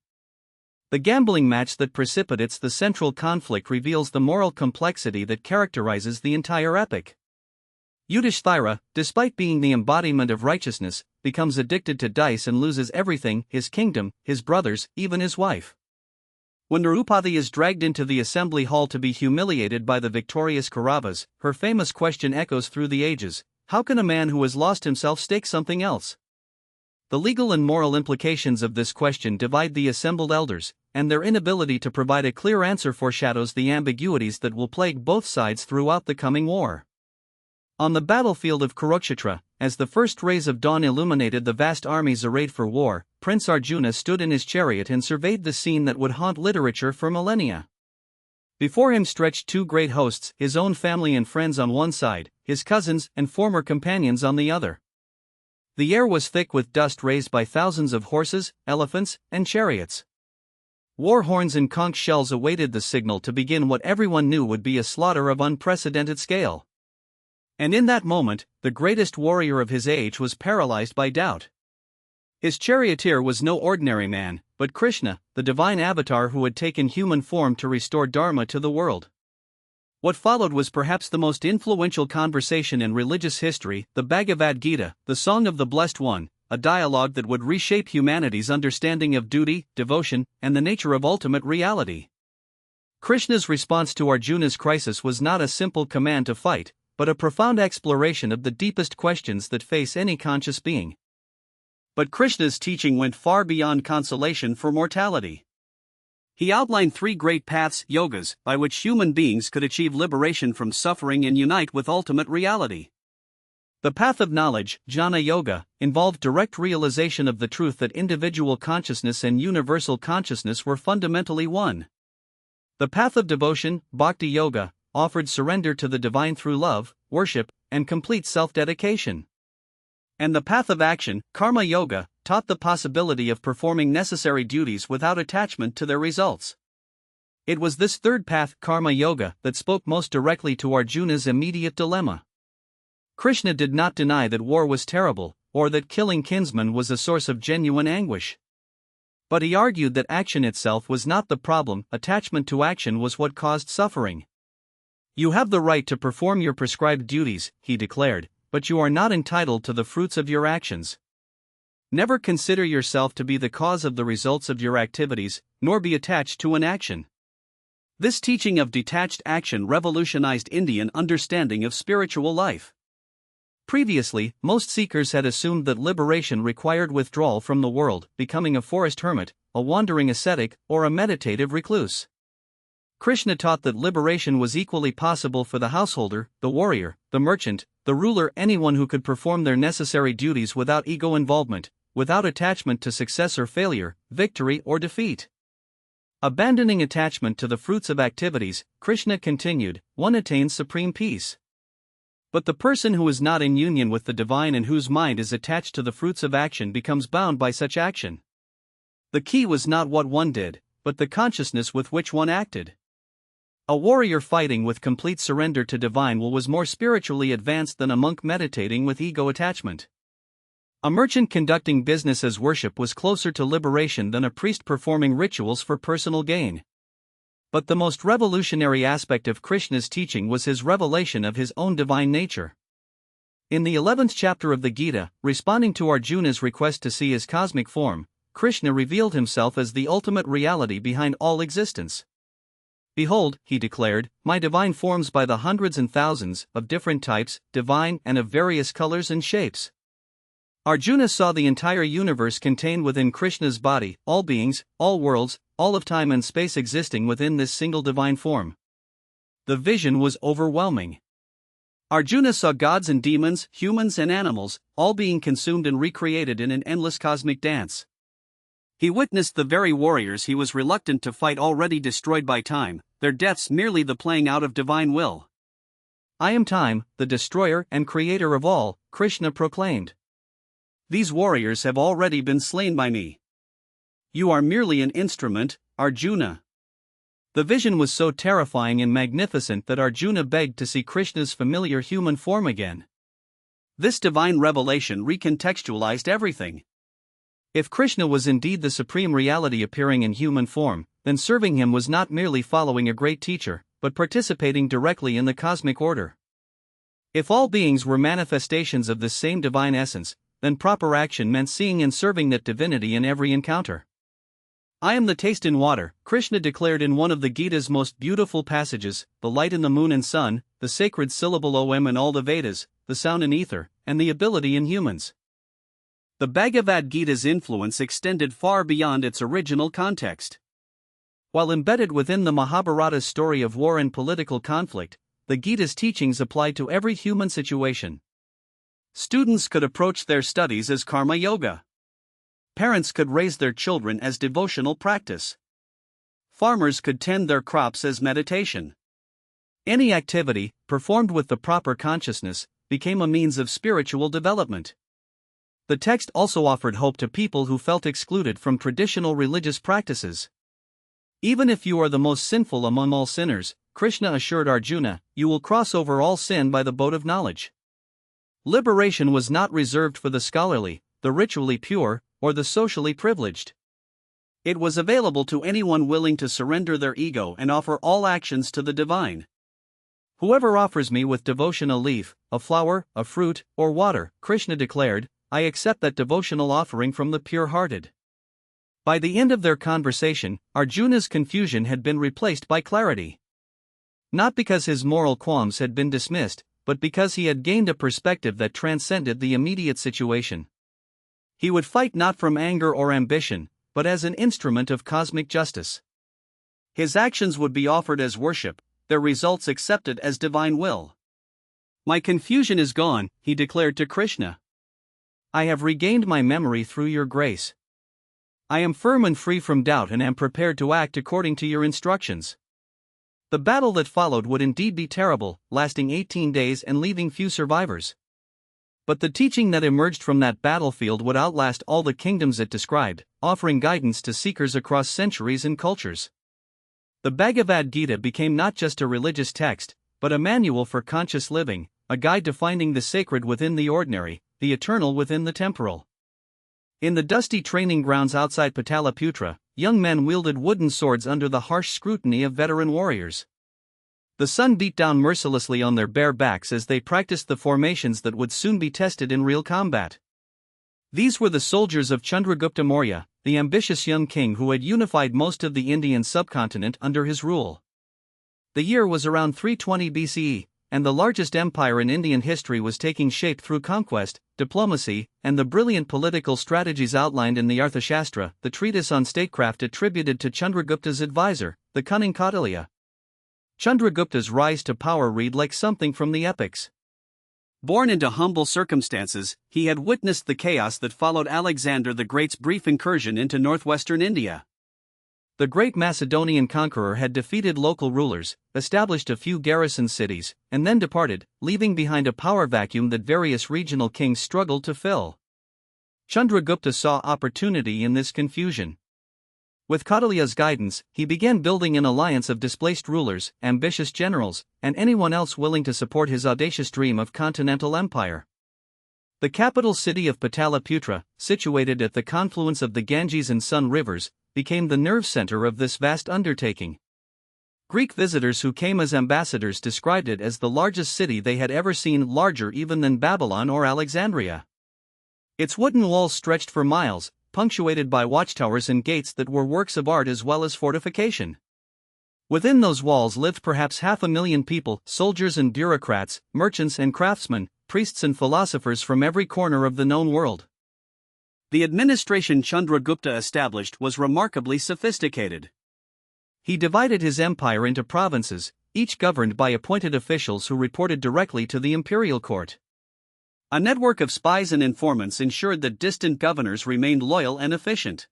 The gambling match that precipitates the central conflict reveals the moral complexity that characterizes the entire epic. Yudhishthira, despite being the embodiment of righteousness, becomes addicted to dice and loses everything: his kingdom, his brothers, even his wife. When Draupadi is dragged into the assembly hall to be humiliated by the victorious Kauravas, her famous question echoes through the ages: how can a man who has lost himself stake something else? The legal and moral implications of this question divide the assembled elders, and their inability to provide a clear answer foreshadows the ambiguities that will plague both sides throughout the coming war. On the battlefield of Kurukshetra, as the first rays of dawn illuminated the vast armies arrayed for war, Prince Arjuna stood in his chariot and surveyed the scene that would haunt literature for millennia. Before him stretched two great hosts, his own family and friends on one side, his cousins and former companions on the other. The air was thick with dust raised by thousands of horses, elephants, and chariots. War horns and conch shells awaited the signal to begin what everyone knew would be a slaughter of unprecedented scale. And in that moment, the greatest warrior of his age was paralyzed by doubt. His charioteer was no ordinary man, but Krishna, the divine avatar who had taken human form to restore Dharma to the world. What followed was perhaps the most influential conversation in religious history, the Bhagavad Gita, the Song of the Blessed One, a dialogue that would reshape humanity's understanding of duty, devotion, and the nature of ultimate reality. Krishna's response to Arjuna's crisis was not a simple command to fight, but a profound exploration of the deepest questions that face any conscious being. But Krishna's teaching went far beyond consolation for mortality. He outlined 3 great paths, yogas, by which human beings could achieve liberation from suffering and unite with ultimate reality. The path of knowledge, Jnana Yoga, involved direct realization of the truth that individual consciousness and universal consciousness were fundamentally one. The path of devotion, Bhakti Yoga, offered surrender to the divine through love, worship, and complete self-dedication. And the path of action, Karma Yoga, taught the possibility of performing necessary duties without attachment to their results. It was this third path, Karma Yoga, that spoke most directly to Arjuna's immediate dilemma. Krishna did not deny that war was terrible, or that killing kinsmen was a source of genuine anguish. But he argued that action itself was not the problem; attachment to action was what caused suffering. You have the right to perform your prescribed duties, he declared, but you are not entitled to the fruits of your actions. Never consider yourself to be the cause of the results of your activities, nor be attached to an action. This teaching of detached action revolutionized Indian understanding of spiritual life. Previously, most seekers had assumed that liberation required withdrawal from the world, becoming a forest hermit, a wandering ascetic, or a meditative recluse. Krishna taught that liberation was equally possible for the householder, the warrior, the merchant, the ruler, anyone who could perform their necessary duties without ego involvement, without attachment to success or failure, victory or defeat. Abandoning attachment to the fruits of activities, Krishna continued, one attains supreme peace. But the person who is not in union with the divine and whose mind is attached to the fruits of action becomes bound by such action. The key was not what one did, but the consciousness with which one acted. A warrior fighting with complete surrender to divine will was more spiritually advanced than a monk meditating with ego attachment. A merchant conducting business as worship was closer to liberation than a priest performing rituals for personal gain. But the most revolutionary aspect of Krishna's teaching was his revelation of his own divine nature. In the 11th chapter of the Gita, responding to Arjuna's request to see his cosmic form, Krishna revealed himself as the ultimate reality behind all existence. "Behold," he declared, "my divine forms by the hundreds and thousands, of different types, divine and of various colors and shapes." Arjuna saw the entire universe contained within Krishna's body, all beings, all worlds, all of time and space existing within this single divine form. The vision was overwhelming. Arjuna saw gods and demons, humans and animals, all being consumed and recreated in an endless cosmic dance. He witnessed the very warriors he was reluctant to fight already destroyed by time, their deaths merely the playing out of divine will. "I am time, the destroyer and creator of all," Krishna proclaimed. "These warriors have already been slain by me. You are merely an instrument, Arjuna." The vision was so terrifying and magnificent that Arjuna begged to see Krishna's familiar human form again. This divine revelation recontextualized everything. If Krishna was indeed the supreme reality appearing in human form, then serving him was not merely following a great teacher, but participating directly in the cosmic order. If all beings were manifestations of this same divine essence, then proper action meant seeing and serving that divinity in every encounter. "I am the taste in water," Krishna declared in one of the Gita's most beautiful passages, "the light in the moon and sun, the sacred syllable Om in all the Vedas, the sound in ether, and the ability in humans." The Bhagavad Gita's influence extended far beyond its original context. While embedded within the Mahabharata's story of war and political conflict, the Gita's teachings applied to every human situation. Students could approach their studies as karma yoga. Parents could raise their children as devotional practice. Farmers could tend their crops as meditation. Any activity, performed with the proper consciousness, became a means of spiritual development. The text also offered hope to people who felt excluded from traditional religious practices. "Even if you are the most sinful among all sinners," Krishna assured Arjuna, "you will cross over all sin by the boat of knowledge." Liberation was not reserved for the scholarly, the ritually pure, or the socially privileged. It was available to anyone willing to surrender their ego and offer all actions to the divine. "Whoever offers me with devotion a leaf, a flower, a fruit, or water," Krishna declared, "I accept that devotional offering from the pure-hearted." By the end of their conversation, Arjuna's confusion had been replaced by clarity. Not because his moral qualms had been dismissed, but because he had gained a perspective that transcended the immediate situation. He would fight not from anger or ambition, but as an instrument of cosmic justice. His actions would be offered as worship, their results accepted as divine will. "My confusion is gone," he declared to Krishna. "I have regained my memory through your grace. I am firm and free from doubt and am prepared to act according to your instructions." The battle that followed would indeed be terrible, lasting 18 days and leaving few survivors. But the teaching that emerged from that battlefield would outlast all the kingdoms it described, offering guidance to seekers across centuries and cultures. The Bhagavad Gita became not just a religious text, but a manual for conscious living, a guide to finding the sacred within the ordinary, the eternal within the temporal. In the dusty training grounds outside Pataliputra, young men wielded wooden swords under the harsh scrutiny of veteran warriors. The sun beat down mercilessly on their bare backs as they practiced the formations that would soon be tested in real combat. These were the soldiers of Chandragupta Maurya, the ambitious young king who had unified most of the Indian subcontinent under his rule. The year was around 320 BCE, and the largest empire in Indian history was taking shape through conquest, diplomacy, and the brilliant political strategies outlined in the Arthashastra, the treatise on statecraft attributed to Chandragupta's advisor, the cunning Kautilya. Chandragupta's rise to power read like something from the epics. Born into humble circumstances, he had witnessed the chaos that followed Alexander the Great's brief incursion into northwestern India. The great Macedonian conqueror had defeated local rulers, established a few garrison cities, and then departed, leaving behind a power vacuum that various regional kings struggled to fill. Chandragupta saw opportunity in this confusion. With Kautilya's guidance, he began building an alliance of displaced rulers, ambitious generals, and anyone else willing to support his audacious dream of continental empire. The capital city of Pataliputra, situated at the confluence of the Ganges and Sun rivers, became the nerve center of this vast undertaking. Greek visitors who came as ambassadors described it as the largest city they had ever seen, larger even than Babylon or Alexandria. Its wooden walls stretched for miles, punctuated by watchtowers and gates that were works of art as well as fortification. Within those walls lived perhaps 500,000 people, soldiers and bureaucrats, merchants and craftsmen, priests and philosophers from every corner of the known world. The administration Chandragupta established was remarkably sophisticated. He divided his empire into provinces, each governed by appointed officials who reported directly to the imperial court. A network of spies and informants ensured that distant governors remained loyal and efficient.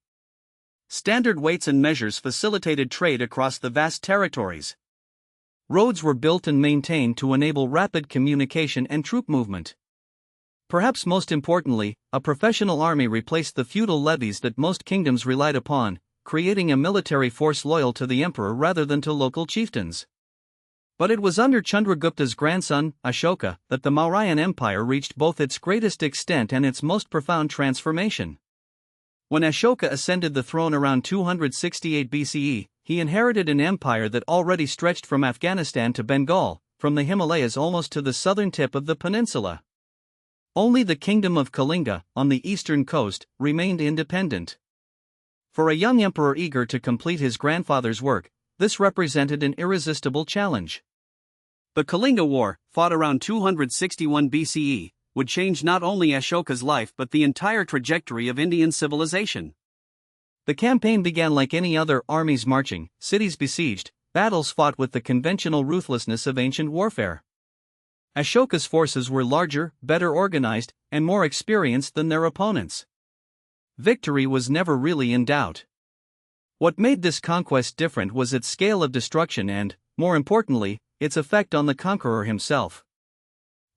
Standard weights and measures facilitated trade across the vast territories. Roads were built and maintained to enable rapid communication and troop movement. Perhaps most importantly, a professional army replaced the feudal levies that most kingdoms relied upon, creating a military force loyal to the emperor rather than to local chieftains. But it was under Chandragupta's grandson, Ashoka, that the Mauryan Empire reached both its greatest extent and its most profound transformation. When Ashoka ascended the throne around 268 BCE, he inherited an empire that already stretched from Afghanistan to Bengal, from the Himalayas almost to the southern tip of the peninsula. Only the kingdom of Kalinga, on the eastern coast, remained independent. For a young emperor eager to complete his grandfather's work, this represented an irresistible challenge. The Kalinga War, fought around 261 BCE, would change not only Ashoka's life but the entire trajectory of Indian civilization. The campaign began like any other: armies marching, cities besieged, battles fought with the conventional ruthlessness of ancient warfare. Ashoka's forces were larger, better organized, and more experienced than their opponents. Victory was never really in doubt. What made this conquest different was its scale of destruction and, more importantly, its effect on the conqueror himself.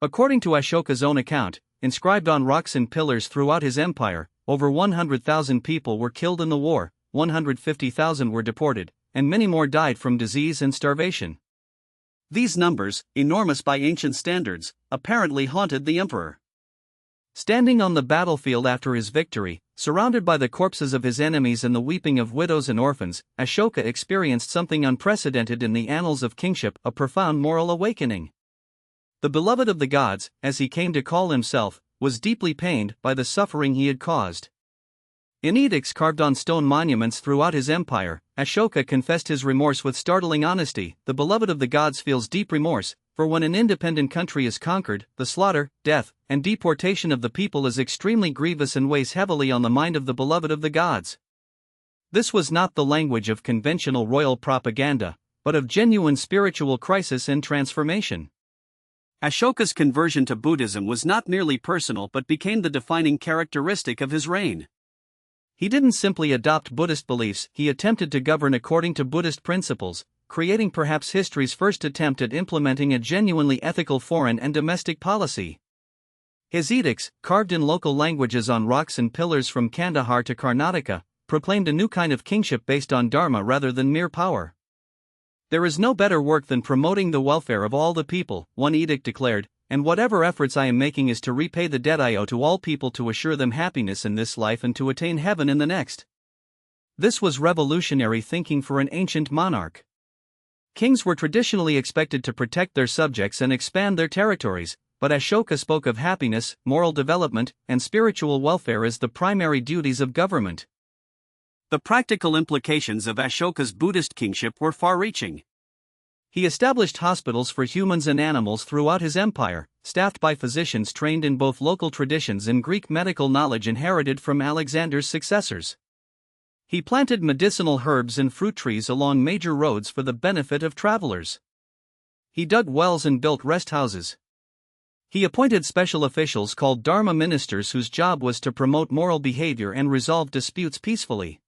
According to Ashoka's own account, inscribed on rocks and pillars throughout his empire, over 100,000 people were killed in the war, 150,000 were deported, and many more died from disease and starvation. These numbers, enormous by ancient standards, apparently haunted the emperor. Standing on the battlefield after his victory, surrounded by the corpses of his enemies and the weeping of widows and orphans, Ashoka experienced something unprecedented in the annals of kingship: a profound moral awakening. The beloved of the gods, as he came to call himself, was deeply pained by the suffering he had caused. In edicts carved on stone monuments throughout his empire, Ashoka confessed his remorse with startling honesty. The beloved of the gods feels deep remorse, for when an independent country is conquered, the slaughter, death, and deportation of the people is extremely grievous and weighs heavily on the mind of the beloved of the gods. This was not the language of conventional royal propaganda, but of genuine spiritual crisis and transformation. Ashoka's conversion to Buddhism was not merely personal but became the defining characteristic of his reign. He didn't simply adopt Buddhist beliefs, he attempted to govern according to Buddhist principles, creating perhaps history's first attempt at implementing a genuinely ethical foreign and domestic policy. His edicts, carved in local languages on rocks and pillars from Kandahar to Karnataka, proclaimed a new kind of kingship based on dharma rather than mere power. "There is no better work than promoting the welfare of all the people," one edict declared, "and whatever efforts I am making is to repay the debt I owe to all people, to assure them happiness in this life and to attain heaven in the next." This was revolutionary thinking for an ancient monarch. Kings were traditionally expected to protect their subjects and expand their territories, but Ashoka spoke of happiness, moral development, and spiritual welfare as the primary duties of government. The practical implications of Ashoka's Buddhist kingship were far-reaching. He established hospitals for humans and animals throughout his empire, staffed by physicians trained in both local traditions and Greek medical knowledge inherited from Alexander's successors. He planted medicinal herbs and fruit trees along major roads for the benefit of travelers. He dug wells and built rest houses. He appointed special officials called Dharma ministers whose job was to promote moral behavior and resolve disputes peacefully.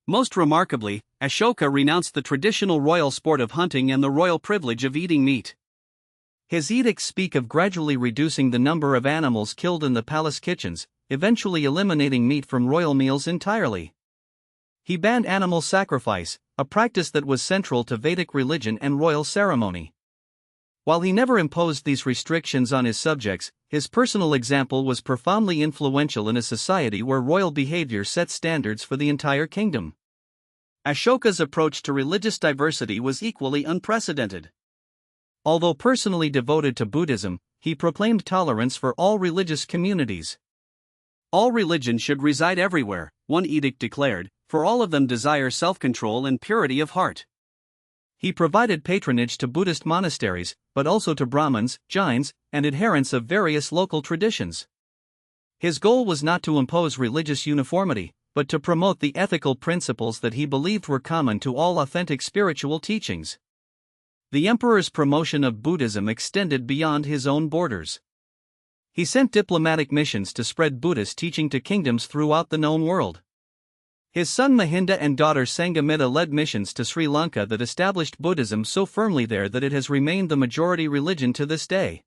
Most remarkably, Ashoka renounced the traditional royal sport of hunting and the royal privilege of eating meat. His edicts speak of gradually reducing the number of animals killed in the palace kitchens, eventually eliminating meat from royal meals entirely. He banned animal sacrifice, a practice that was central to Vedic religion and royal ceremony. While he never imposed these restrictions on his subjects, his personal example was profoundly influential in a society where royal behavior set standards for the entire kingdom. Ashoka's approach to religious diversity was equally unprecedented. Although personally devoted to Buddhism, he proclaimed tolerance for all religious communities. All religion should reside everywhere, one edict declared, for all of them desire self-control and purity of heart. He provided patronage to Buddhist monasteries, but also to Brahmins, Jains, and adherents of various local traditions. His goal was not to impose religious uniformity, but to promote the ethical principles that he believed were common to all authentic spiritual teachings. The emperor's promotion of Buddhism extended beyond his own borders. He sent diplomatic missions to spread Buddhist teaching to kingdoms throughout the known world. His son Mahinda and daughter Sanghamitta led missions to Sri Lanka that established Buddhism so firmly there that it has remained the majority religion to this day.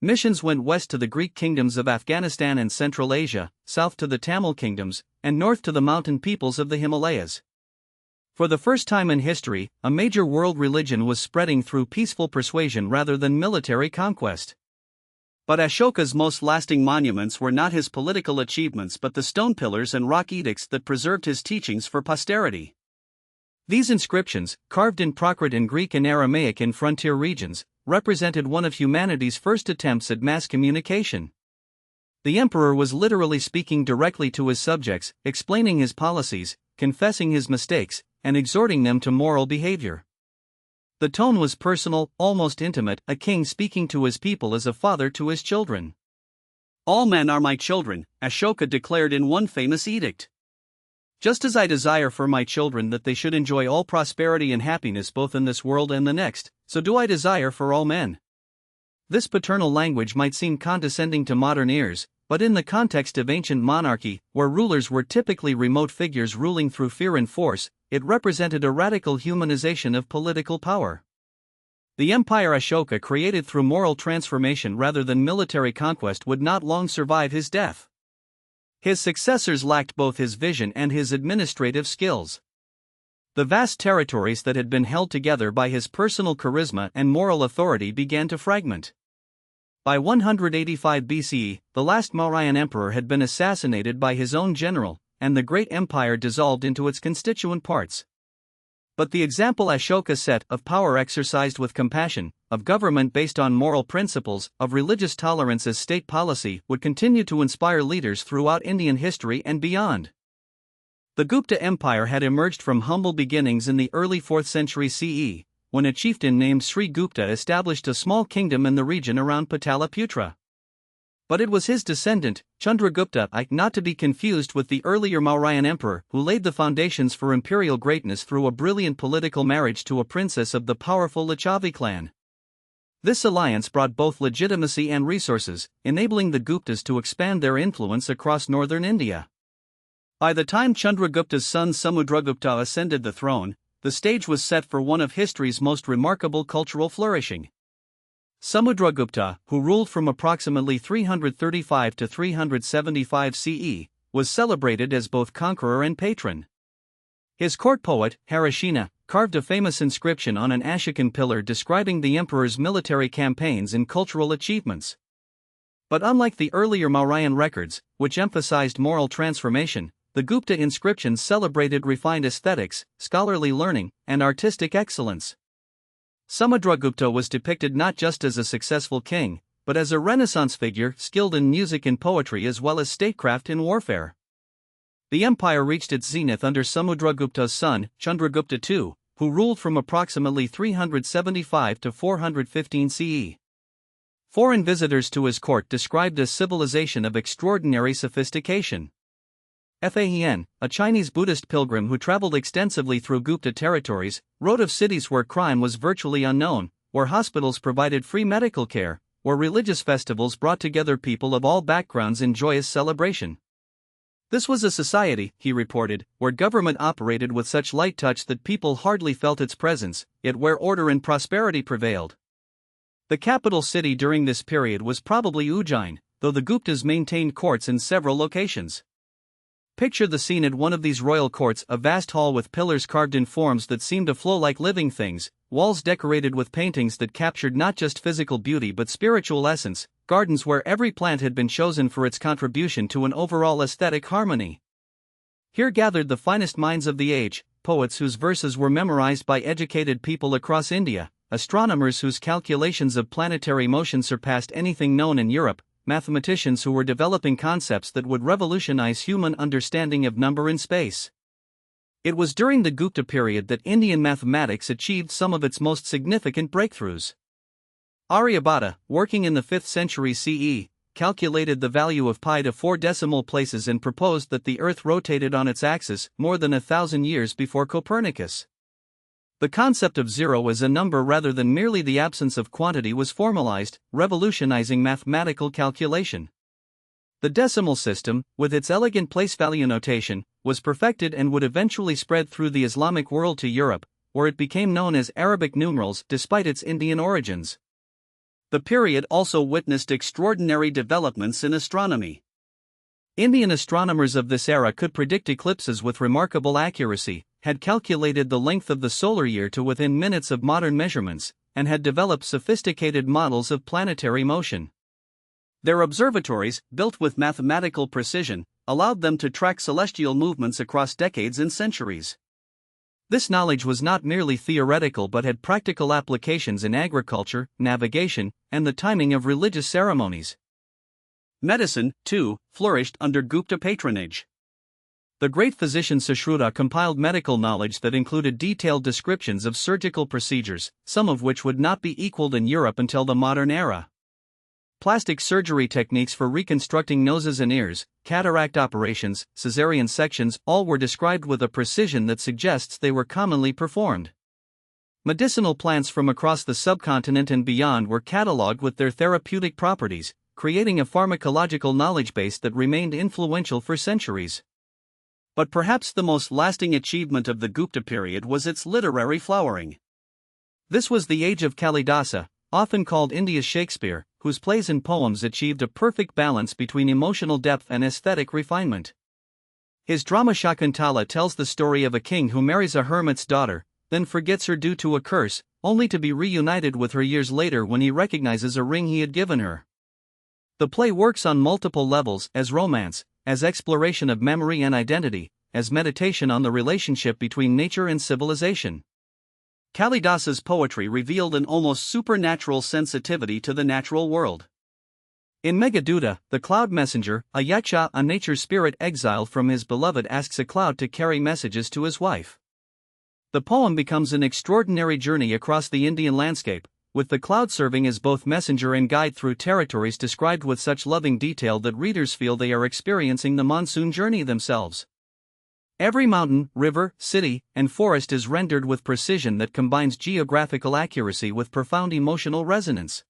Missions went west to the Greek kingdoms of Afghanistan and Central Asia, south to the Tamil kingdoms, and north to the mountain peoples of the Himalayas. For the first time in history, a major world religion was spreading through peaceful persuasion rather than military conquest. But Ashoka's most lasting monuments were not his political achievements but the stone pillars and rock edicts that preserved his teachings for posterity. These inscriptions, carved in Prakrit in Greek and Aramaic in frontier regions, represented one of humanity's first attempts at mass communication. The emperor was literally speaking directly to his subjects, explaining his policies, confessing his mistakes, and exhorting them to moral behavior. The tone was personal, almost intimate, a king speaking to his people as a father to his children. "All men are my children," Ashoka declared in one famous edict. "Just as I desire for my children that they should enjoy all prosperity and happiness both in this world and the next, so do I desire for all men." This paternal language might seem condescending to modern ears, but in the context of ancient monarchy, where rulers were typically remote figures ruling through fear and force, it represented a radical humanization of political power. The empire Ashoka created through moral transformation rather than military conquest would not long survive his death. His successors lacked both his vision and his administrative skills. The vast territories that had been held together by his personal charisma and moral authority began to fragment. By 185 BCE, the last Mauryan emperor had been assassinated by his own general, and the great empire dissolved into its constituent parts. But the example Ashoka set of power exercised with compassion, of government based on moral principles, of religious tolerance as state policy would continue to inspire leaders throughout Indian history and beyond. The Gupta Empire had emerged from humble beginnings in the early 4th century CE, when a chieftain named Sri Gupta established a small kingdom in the region around Pataliputra. But it was his descendant, Chandragupta I, not to be confused with the earlier Mauryan emperor, who laid the foundations for imperial greatness through a brilliant political marriage to a princess of the powerful Lichavi clan. This alliance brought both legitimacy and resources, enabling the Guptas to expand their influence across northern India. By the time Chandragupta's son Samudragupta ascended the throne, the stage was set for one of history's most remarkable cultural flourishing. Samudragupta, who ruled from approximately 335 to 375 CE, was celebrated as both conqueror and patron. His court poet, Harishina, carved a famous inscription on an Ashokan pillar describing the emperor's military campaigns and cultural achievements. But unlike the earlier Mauryan records, which emphasized moral transformation, the Gupta inscriptions celebrated refined aesthetics, scholarly learning, and artistic excellence. Samudragupta was depicted not just as a successful king, but as a Renaissance figure skilled in music and poetry as well as statecraft in warfare. The empire reached its zenith under Samudragupta's son, Chandragupta II, who ruled from approximately 375 to 415 CE. Foreign visitors to his court described a civilization of extraordinary sophistication. Fan, a Chinese Buddhist pilgrim who traveled extensively through Gupta territories, wrote of cities where crime was virtually unknown, where hospitals provided free medical care, where religious festivals brought together people of all backgrounds in joyous celebration. This was a society, he reported, where government operated with such light touch that people hardly felt its presence, yet where order and prosperity prevailed. The capital city during this period was probably Ujjain, though the Guptas maintained courts in several locations. Picture the scene at one of these royal courts, a vast hall with pillars carved in forms that seemed to flow like living things, walls decorated with paintings that captured not just physical beauty but spiritual essence, gardens where every plant had been chosen for its contribution to an overall aesthetic harmony. Here gathered the finest minds of the age, poets whose verses were memorized by educated people across India, astronomers whose calculations of planetary motion surpassed anything known in Europe, mathematicians who were developing concepts that would revolutionize human understanding of number in space. It was during the Gupta period that Indian mathematics achieved some of its most significant breakthroughs. Aryabhata, working in the 5th century CE, calculated the value of pi to 4 decimal places and proposed that the Earth rotated on its axis more than 1,000 years before Copernicus. The concept of zero as a number rather than merely the absence of quantity was formalized, revolutionizing mathematical calculation. The decimal system, with its elegant place value notation, was perfected and would eventually spread through the Islamic world to Europe, where it became known as Arabic numerals despite its Indian origins. The period also witnessed extraordinary developments in astronomy. Indian astronomers of this era could predict eclipses with remarkable accuracy, had calculated the length of the solar year to within minutes of modern measurements, and had developed sophisticated models of planetary motion. Their observatories, built with mathematical precision, allowed them to track celestial movements across decades and centuries. This knowledge was not merely theoretical but had practical applications in agriculture, navigation, and the timing of religious ceremonies. Medicine, too, flourished under Gupta patronage. The great physician Sushruta compiled medical knowledge that included detailed descriptions of surgical procedures, some of which would not be equaled in Europe until the modern era. Plastic surgery techniques for reconstructing noses and ears, cataract operations, caesarean sections, all were described with a precision that suggests they were commonly performed. Medicinal plants from across the subcontinent and beyond were catalogued with their therapeutic properties, creating a pharmacological knowledge base that remained influential for centuries. But perhaps the most lasting achievement of the Gupta period was its literary flowering. This was the age of Kalidasa, often called India's Shakespeare, whose plays and poems achieved a perfect balance between emotional depth and aesthetic refinement. His drama Shakuntala tells the story of a king who marries a hermit's daughter, then forgets her due to a curse, only to be reunited with her years later when he recognizes a ring he had given her. The play works on multiple levels, as romance, as exploration of memory and identity, as meditation on the relationship between nature and civilization. Kalidasa's poetry revealed an almost supernatural sensitivity to the natural world. In Meghaduta, the cloud messenger, a yaksha, a nature spirit exiled from his beloved, asks a cloud to carry messages to his wife. The poem becomes an extraordinary journey across the Indian landscape, with the cloud serving as both messenger and guide through territories described with such loving detail that readers feel they are experiencing the monsoon journey themselves. Every mountain, river, city, and forest is rendered with precision that combines geographical accuracy with profound emotional resonance.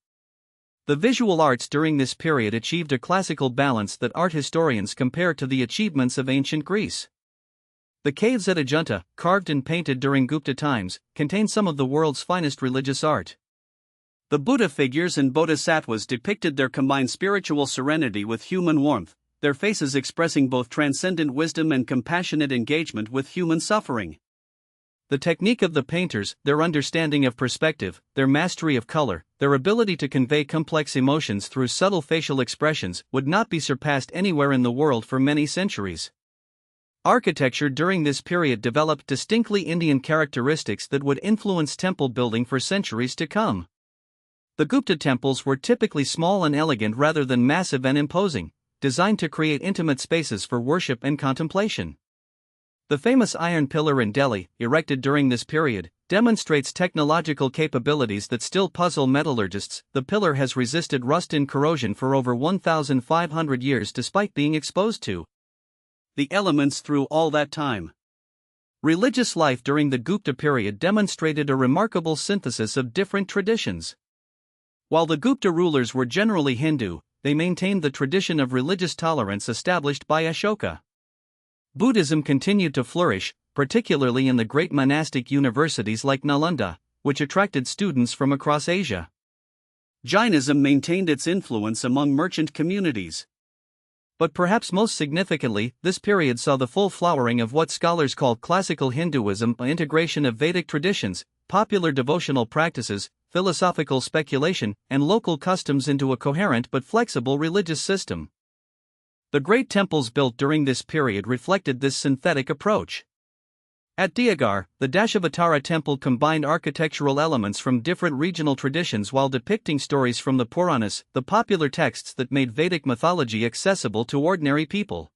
The visual arts during this period achieved a classical balance that art historians compare to the achievements of ancient Greece. The caves at Ajanta, carved and painted during Gupta times, contain some of the world's finest religious art. The Buddha figures and bodhisattvas depicted their combined spiritual serenity with human warmth, their faces expressing both transcendent wisdom and compassionate engagement with human suffering. The technique of the painters, their understanding of perspective, their mastery of color, their ability to convey complex emotions through subtle facial expressions, would not be surpassed anywhere in the world for many centuries. Architecture during this period developed distinctly Indian characteristics that would influence temple building for centuries to come. The Gupta temples were typically small and elegant rather than massive and imposing, designed to create intimate spaces for worship and contemplation. The famous iron pillar in Delhi, erected during this period, demonstrates technological capabilities that still puzzle metallurgists. The pillar has resisted rust and corrosion for over 1,500 years despite being exposed to the elements through all that time. Religious life during the Gupta period demonstrated a remarkable synthesis of different traditions. While the Gupta rulers were generally Hindu, they maintained the tradition of religious tolerance established by Ashoka. Buddhism continued to flourish, particularly in the great monastic universities like Nalanda, which attracted students from across Asia. Jainism maintained its influence among merchant communities. But perhaps most significantly, this period saw the full flowering of what scholars call classical Hinduism, an integration of Vedic traditions, popular devotional practices, philosophical speculation, and local customs into a coherent but flexible religious system. The great temples built during this period reflected this synthetic approach. At Deoghar, the Dashavatara temple combined architectural elements from different regional traditions while depicting stories from the Puranas, the popular texts that made Vedic mythology accessible to ordinary people.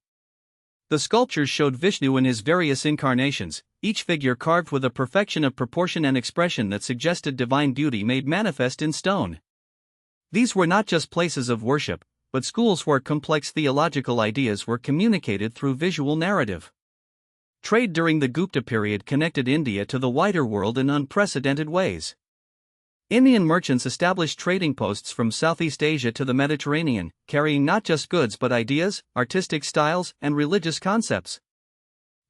The sculptures showed Vishnu in his various incarnations, each figure carved with a perfection of proportion and expression that suggested divine beauty made manifest in stone. These were not just places of worship, but schools where complex theological ideas were communicated through visual narrative. Trade during the Gupta period connected India to the wider world in unprecedented ways. Indian merchants established trading posts from Southeast Asia to the Mediterranean, carrying not just goods but ideas, artistic styles, and religious concepts.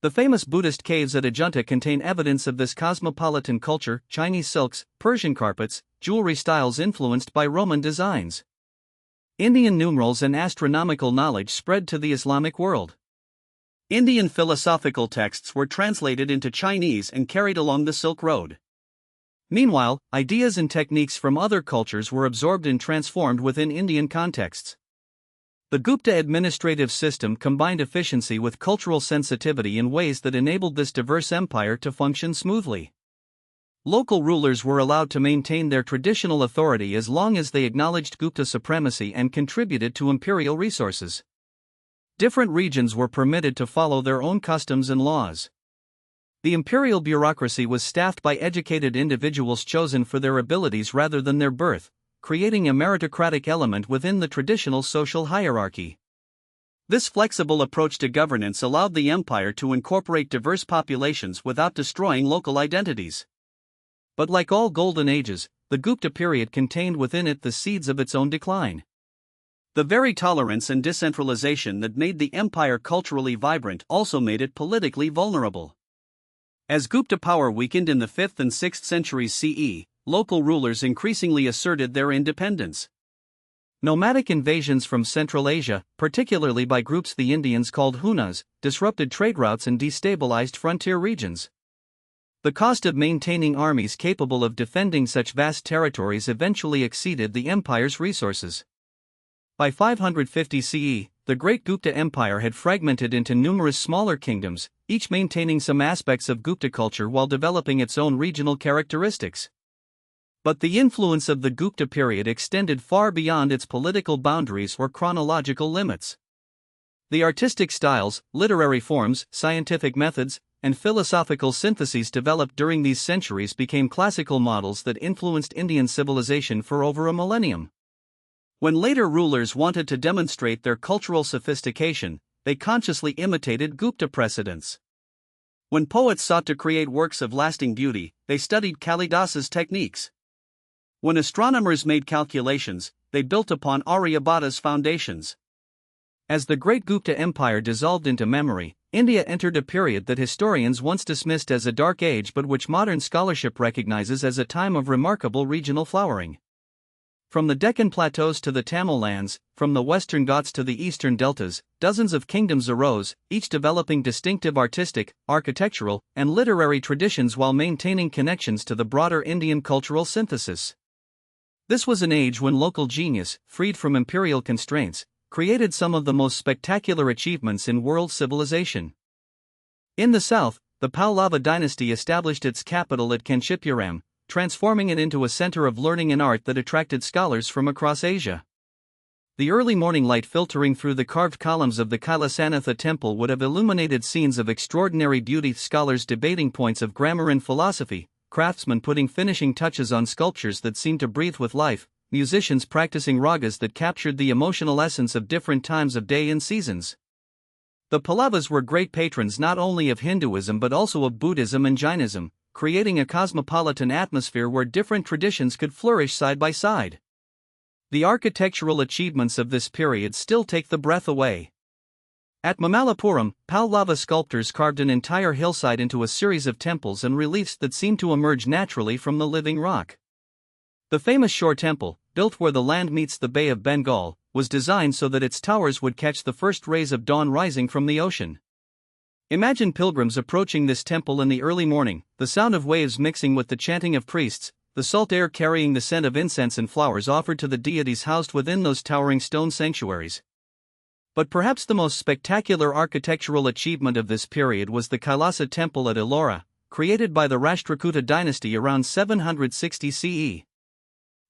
The famous Buddhist caves at Ajunta contain evidence of this cosmopolitan culture: Chinese silks, Persian carpets, jewelry styles influenced by Roman designs. Indian numerals and astronomical knowledge spread to the Islamic world. Indian philosophical texts were translated into Chinese and carried along the Silk Road. Meanwhile, ideas and techniques from other cultures were absorbed and transformed within Indian contexts. The Gupta administrative system combined efficiency with cultural sensitivity in ways that enabled this diverse empire to function smoothly. Local rulers were allowed to maintain their traditional authority as long as they acknowledged Gupta supremacy and contributed to imperial resources. Different regions were permitted to follow their own customs and laws. The imperial bureaucracy was staffed by educated individuals chosen for their abilities rather than their birth, creating a meritocratic element within the traditional social hierarchy. This flexible approach to governance allowed the empire to incorporate diverse populations without destroying local identities. But like all golden ages, the Gupta period contained within it the seeds of its own decline. The very tolerance and decentralization that made the empire culturally vibrant also made it politically vulnerable. As Gupta power weakened in the 5th and 6th centuries CE, local rulers increasingly asserted their independence. Nomadic invasions from Central Asia, particularly by groups the Indians called Hunas, disrupted trade routes and destabilized frontier regions. The cost of maintaining armies capable of defending such vast territories eventually exceeded the empire's resources. By 550 CE, the Great Gupta Empire had fragmented into numerous smaller kingdoms, each maintaining some aspects of Gupta culture while developing its own regional characteristics. But the influence of the Gupta period extended far beyond its political boundaries or chronological limits. The artistic styles, literary forms, scientific methods, and philosophical syntheses developed during these centuries became classical models that influenced Indian civilization for over a millennium. When later rulers wanted to demonstrate their cultural sophistication, they consciously imitated Gupta precedents. When poets sought to create works of lasting beauty, they studied Kalidasa's techniques. When astronomers made calculations, they built upon Aryabhata's foundations. As the Great Gupta Empire dissolved into memory, India entered a period that historians once dismissed as a dark age but which modern scholarship recognizes as a time of remarkable regional flowering. From the Deccan plateaus to the Tamil lands, from the western Ghats to the eastern deltas, dozens of kingdoms arose, each developing distinctive artistic, architectural, and literary traditions while maintaining connections to the broader Indian cultural synthesis. This was an age when local genius, freed from imperial constraints, created some of the most spectacular achievements in world civilization. In the south, the Pallava dynasty established its capital at Kanchipuram, transforming it into a center of learning and art that attracted scholars from across Asia. The early morning light filtering through the carved columns of the Kailasanatha temple would have illuminated scenes of extraordinary beauty, scholars debating points of grammar and philosophy, craftsmen putting finishing touches on sculptures that seemed to breathe with life, musicians practicing ragas that captured the emotional essence of different times of day and seasons. The Pallavas were great patrons not only of Hinduism but also of Buddhism and Jainism, creating a cosmopolitan atmosphere where different traditions could flourish side by side. The architectural achievements of this period still take the breath away. At Mamallapuram, Pallava sculptors carved an entire hillside into a series of temples and reliefs that seemed to emerge naturally from the living rock. The famous Shore Temple, built where the land meets the Bay of Bengal, was designed so that its towers would catch the first rays of dawn rising from the ocean. Imagine pilgrims approaching this temple in the early morning, the sound of waves mixing with the chanting of priests, the salt air carrying the scent of incense and flowers offered to the deities housed within those towering stone sanctuaries. But perhaps the most spectacular architectural achievement of this period was the Kailasa Temple at Ellora, created by the Rashtrakuta dynasty around 760 CE.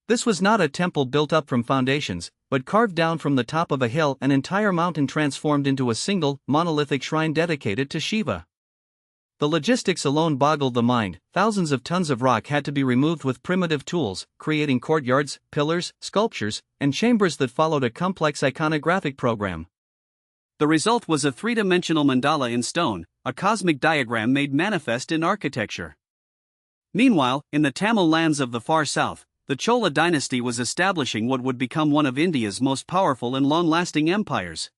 This was not a temple built up from foundations, but carved down from the top of a hill, an entire mountain transformed into a single, monolithic shrine dedicated to Shiva. The logistics alone boggled the mind. Thousands of tons of rock had to be removed with primitive tools, creating courtyards, pillars, sculptures, and chambers that followed a complex iconographic program. The result was a three-dimensional mandala in stone, a cosmic diagram made manifest in architecture. Meanwhile, in the Tamil lands of the far south, the Chola dynasty was establishing what would become one of India's most powerful and long-lasting empires.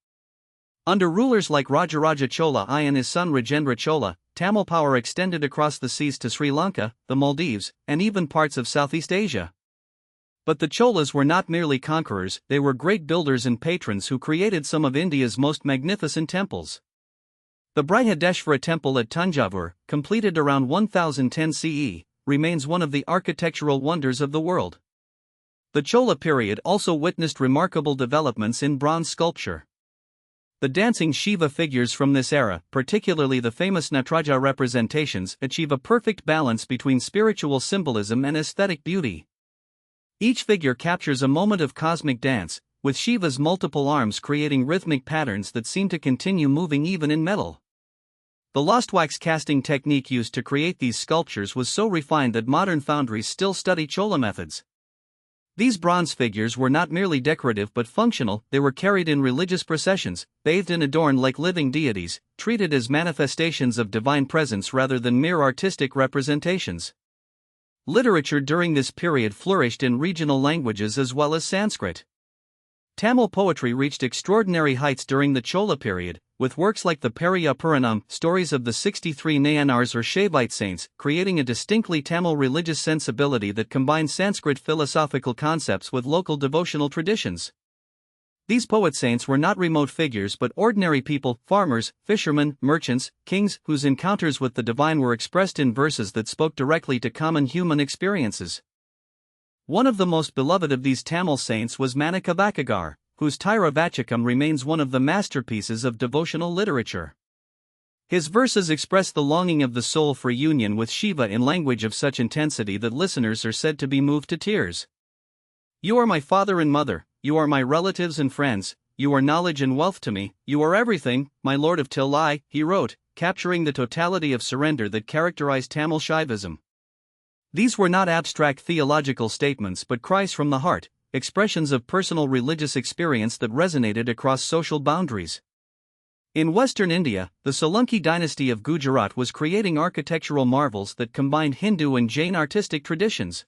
Under rulers like Rajaraja Chola I and his son Rajendra Chola, Tamil power extended across the seas to Sri Lanka, the Maldives, and even parts of Southeast Asia. But the Cholas were not merely conquerors, they were great builders and patrons who created some of India's most magnificent temples. The Brihadeshwara temple at Tanjavur, completed around 1010 CE, remains one of the architectural wonders of the world. The Chola period also witnessed remarkable developments in bronze sculpture. The dancing Shiva figures from this era, particularly the famous Nataraja representations, achieve a perfect balance between spiritual symbolism and aesthetic beauty. Each figure captures a moment of cosmic dance, with Shiva's multiple arms creating rhythmic patterns that seem to continue moving even in metal. The lost wax casting technique used to create these sculptures was so refined that modern foundries still study Chola methods. These bronze figures were not merely decorative but functional. They were carried in religious processions, bathed and adorned like living deities, treated as manifestations of divine presence rather than mere artistic representations. Literature during this period flourished in regional languages as well as Sanskrit. Tamil poetry reached extraordinary heights during the Chola period, with works like the Periya Puranam, stories of the 63 Nayanars or Shaivite saints, creating a distinctly Tamil religious sensibility that combined Sanskrit philosophical concepts with local devotional traditions. These poet saints were not remote figures but ordinary people, farmers, fishermen, merchants, kings, whose encounters with the divine were expressed in verses that spoke directly to common human experiences. One of the most beloved of these Tamil saints was Manikavakagar, whose Tyra Vachakam remains one of the masterpieces of devotional literature. His verses express the longing of the soul for union with Shiva in language of such intensity that listeners are said to be moved to tears. You are my father and mother, you are my relatives and friends, you are knowledge and wealth to me, you are everything, my lord of Tillai, he wrote, capturing the totality of surrender that characterized Tamil Shaivism. These were not abstract theological statements but cries from the heart, expressions of personal religious experience that resonated across social boundaries. In western India, the Solanki dynasty of Gujarat was creating architectural marvels that combined Hindu and Jain artistic traditions.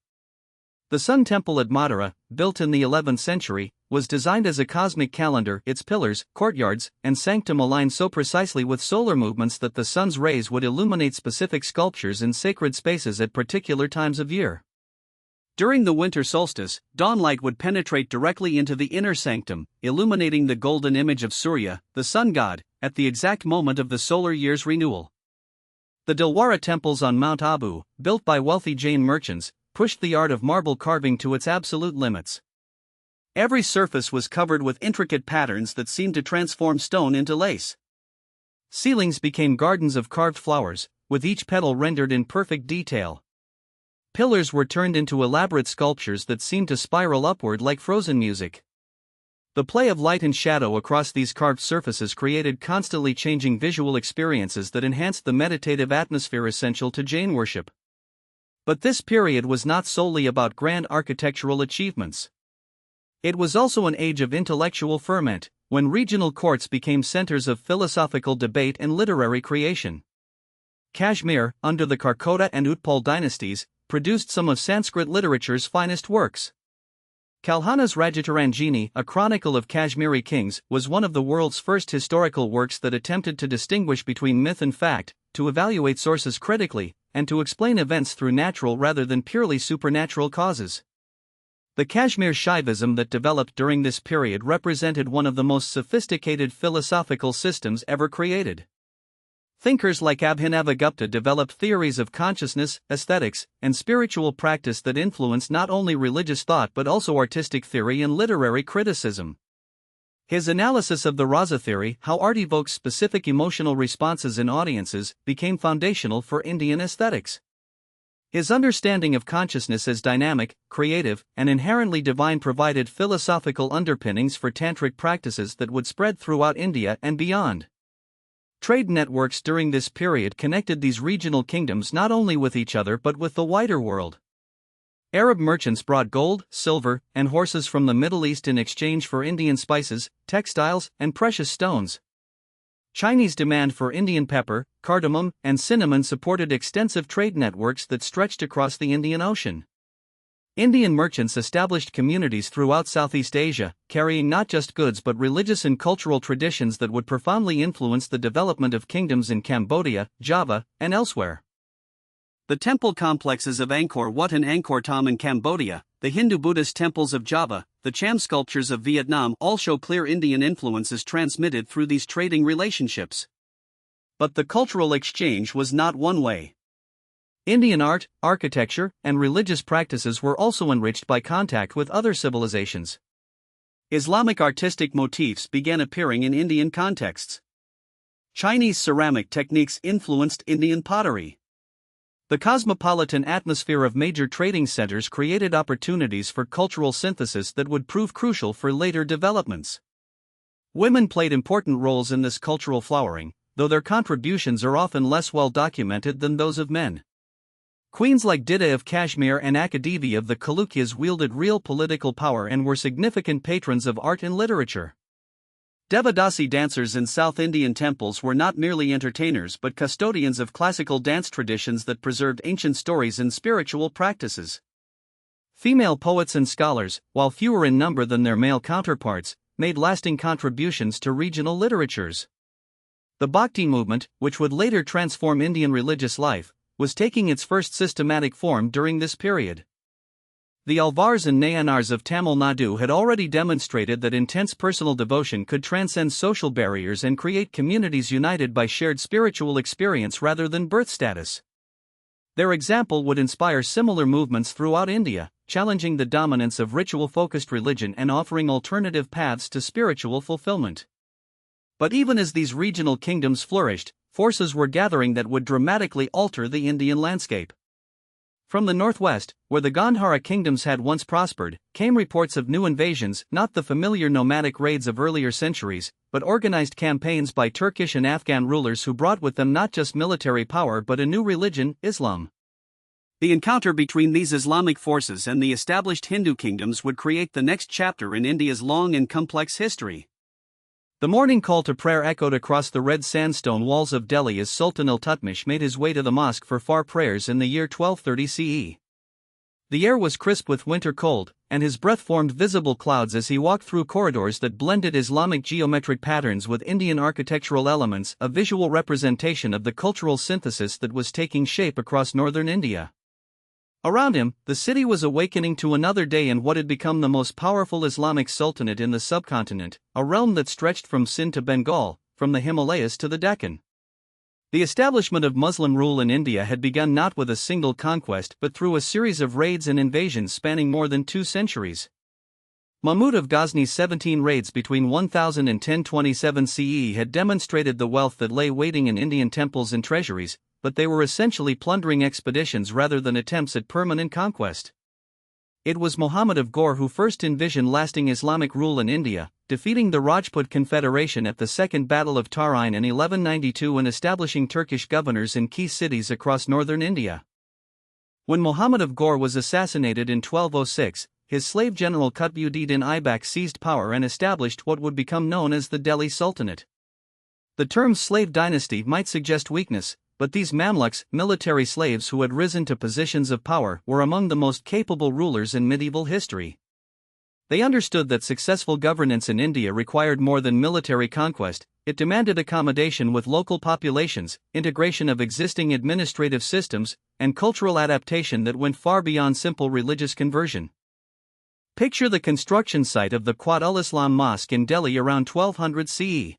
The Sun Temple at Mathura, built in the 11th century, was designed as a cosmic calendar, its pillars, courtyards, and sanctum aligned so precisely with solar movements that the sun's rays would illuminate specific sculptures in sacred spaces at particular times of year. During the winter solstice, dawn light would penetrate directly into the inner sanctum, illuminating the golden image of Surya, the sun god, at the exact moment of the solar year's renewal. The Dilwara temples on Mount Abu, built by wealthy Jain merchants, pushed the art of marble carving to its absolute limits. Every surface was covered with intricate patterns that seemed to transform stone into lace. Ceilings became gardens of carved flowers, with each petal rendered in perfect detail. Pillars were turned into elaborate sculptures that seemed to spiral upward like frozen music. The play of light and shadow across these carved surfaces created constantly changing visual experiences that enhanced the meditative atmosphere essential to Jain worship. But this period was not solely about grand architectural achievements. It was also an age of intellectual ferment, when regional courts became centers of philosophical debate and literary creation. Kashmir, under the Karkota and Utpal dynasties, produced some of Sanskrit literature's finest works. Kalhana's Rajataranjini, a chronicle of Kashmiri kings, was one of the world's first historical works that attempted to distinguish between myth and fact, to evaluate sources critically, and to explain events through natural rather than purely supernatural causes. The Kashmir Shaivism that developed during this period represented one of the most sophisticated philosophical systems ever created. Thinkers like Abhinavagupta developed theories of consciousness, aesthetics, and spiritual practice that influenced not only religious thought but also artistic theory and literary criticism. His analysis of the Rasa theory, how art evokes specific emotional responses in audiences, became foundational for Indian aesthetics. His understanding of consciousness as dynamic, creative, and inherently divine provided philosophical underpinnings for tantric practices that would spread throughout India and beyond. Trade networks during this period connected these regional kingdoms not only with each other but with the wider world. Arab merchants brought gold, silver, and horses from the Middle East in exchange for Indian spices, textiles, and precious stones. Chinese demand for Indian pepper, cardamom, and cinnamon supported extensive trade networks that stretched across the Indian Ocean. Indian merchants established communities throughout Southeast Asia, carrying not just goods but religious and cultural traditions that would profoundly influence the development of kingdoms in Cambodia, Java, and elsewhere. The temple complexes of Angkor Wat and Angkor Thom in Cambodia, the Hindu-Buddhist temples of Java, the Cham sculptures of Vietnam all show clear Indian influences transmitted through these trading relationships. But the cultural exchange was not one way. Indian art, architecture, and religious practices were also enriched by contact with other civilizations. Islamic artistic motifs began appearing in Indian contexts. Chinese ceramic techniques influenced Indian pottery. The cosmopolitan atmosphere of major trading centers created opportunities for cultural synthesis that would prove crucial for later developments. Women played important roles in this cultural flowering, though their contributions are often less well documented than those of men. Queens like Dida of Kashmir and Akadevi of the Chalukyas wielded real political power and were significant patrons of art and literature. Devadasi dancers in South Indian temples were not merely entertainers but custodians of classical dance traditions that preserved ancient stories and spiritual practices. Female poets and scholars, while fewer in number than their male counterparts, made lasting contributions to regional literatures. The Bhakti movement, which would later transform Indian religious life, was taking its first systematic form during this period. The Alvars and Nayanars of Tamil Nadu had already demonstrated that intense personal devotion could transcend social barriers and create communities united by shared spiritual experience rather than birth status. Their example would inspire similar movements throughout India, challenging the dominance of ritual-focused religion and offering alternative paths to spiritual fulfillment. But even as these regional kingdoms flourished, forces were gathering that would dramatically alter the Indian landscape. From the northwest, where the Gandhara kingdoms had once prospered, came reports of new invasions, not the familiar nomadic raids of earlier centuries, but organized campaigns by Turkish and Afghan rulers who brought with them not just military power but a new religion, Islam. The encounter between these Islamic forces and the established Hindu kingdoms would create the next chapter in India's long and complex history. The morning call to prayer echoed across the red sandstone walls of Delhi as Sultan Iltutmish made his way to the mosque for far prayers in the year 1230 CE. The air was crisp with winter cold, and his breath formed visible clouds as he walked through corridors that blended Islamic geometric patterns with Indian architectural elements, a visual representation of the cultural synthesis that was taking shape across northern India. Around him, the city was awakening to another day in what had become the most powerful Islamic sultanate in the subcontinent, a realm that stretched from Sindh to Bengal, from the Himalayas to the Deccan. The establishment of Muslim rule in India had begun not with a single conquest but through a series of raids and invasions spanning more than 2 centuries. Mahmud of Ghazna's 17 raids between 1000 and 1027 CE had demonstrated the wealth that lay waiting in Indian temples and treasuries, but they were essentially plundering expeditions rather than attempts at permanent conquest. It was Muhammad of Ghor who first envisioned lasting Islamic rule in India, defeating the Rajput Confederation at the Second Battle of Tarin in 1192 and establishing Turkish governors in key cities across northern India. When Muhammad of Ghor was assassinated in 1206, his slave general Qutbuddin Aibak seized power and established what would become known as the Delhi Sultanate. The term slave dynasty might suggest weakness, but these Mamluks, military slaves who had risen to positions of power, were among the most capable rulers in medieval history. They understood that successful governance in India required more than military conquest. It demanded accommodation with local populations, integration of existing administrative systems, and cultural adaptation that went far beyond simple religious conversion. Picture the construction site of the Quad-ul-Islam Mosque in Delhi around 1200 CE.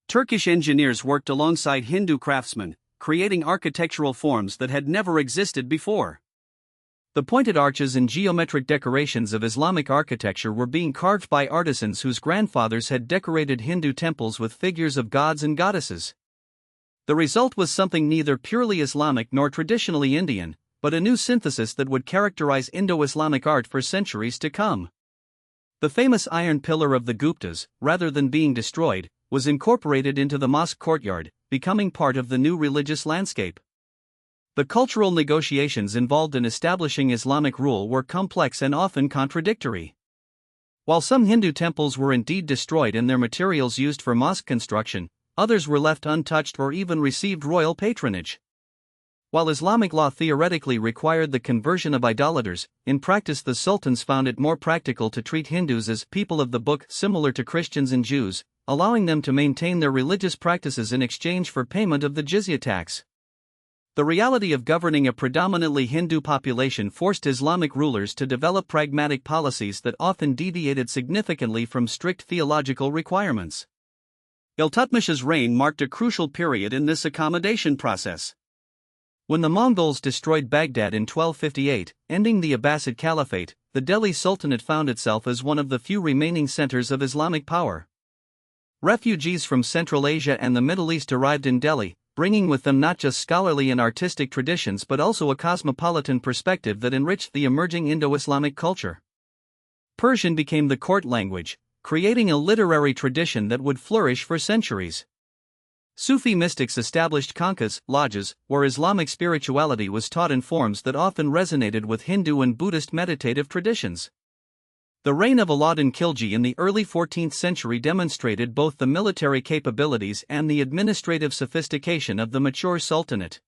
Turkish engineers worked alongside Hindu craftsmen, creating architectural forms that had never existed before. The pointed arches and geometric decorations of Islamic architecture were being carved by artisans whose grandfathers had decorated Hindu temples with figures of gods and goddesses. The result was something neither purely Islamic nor traditionally Indian, but a new synthesis that would characterize Indo-Islamic art for centuries to come. The famous iron pillar of the Guptas, rather than being destroyed, was incorporated into the mosque courtyard, becoming part of the new religious landscape. The cultural negotiations involved in establishing Islamic rule were complex and often contradictory. While some Hindu temples were indeed destroyed and their materials used for mosque construction, others were left untouched or even received royal patronage. While Islamic law theoretically required the conversion of idolaters, in practice the sultans found it more practical to treat Hindus as people of the book similar to Christians and Jews, allowing them to maintain their religious practices in exchange for payment of the jizya tax. The reality of governing a predominantly Hindu population forced Islamic rulers to develop pragmatic policies that often deviated significantly from strict theological requirements. Iltutmish's reign marked a crucial period in this accommodation process. When the Mongols destroyed Baghdad in 1258, ending the Abbasid Caliphate, the Delhi Sultanate found itself as one of the few remaining centers of Islamic power. Refugees from Central Asia and the Middle East arrived in Delhi, bringing with them not just scholarly and artistic traditions but also a cosmopolitan perspective that enriched the emerging Indo-Islamic culture. Persian became the court language, creating a literary tradition that would flourish for centuries. Sufi mystics established khanqahs, lodges, where Islamic spirituality was taught in forms that often resonated with Hindu and Buddhist meditative traditions. The reign of Alauddin Khilji in the early 14th century demonstrated both the military capabilities and the administrative sophistication of the mature sultanate.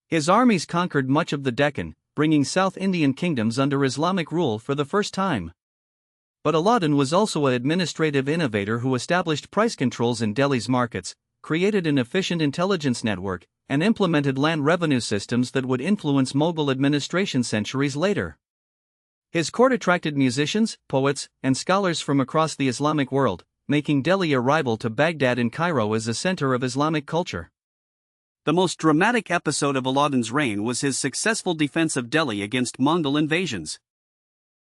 His armies conquered much of the Deccan, bringing South Indian kingdoms under Islamic rule for the first time. But Alauddin was also an administrative innovator who established price controls in Delhi's markets, created an efficient intelligence network, and implemented land revenue systems that would influence Mughal administration centuries later. His court attracted musicians, poets, and scholars from across the Islamic world, making Delhi a rival to Baghdad and Cairo as a center of Islamic culture. The most dramatic episode of Alauddin's reign was his successful defense of Delhi against Mongol invasions.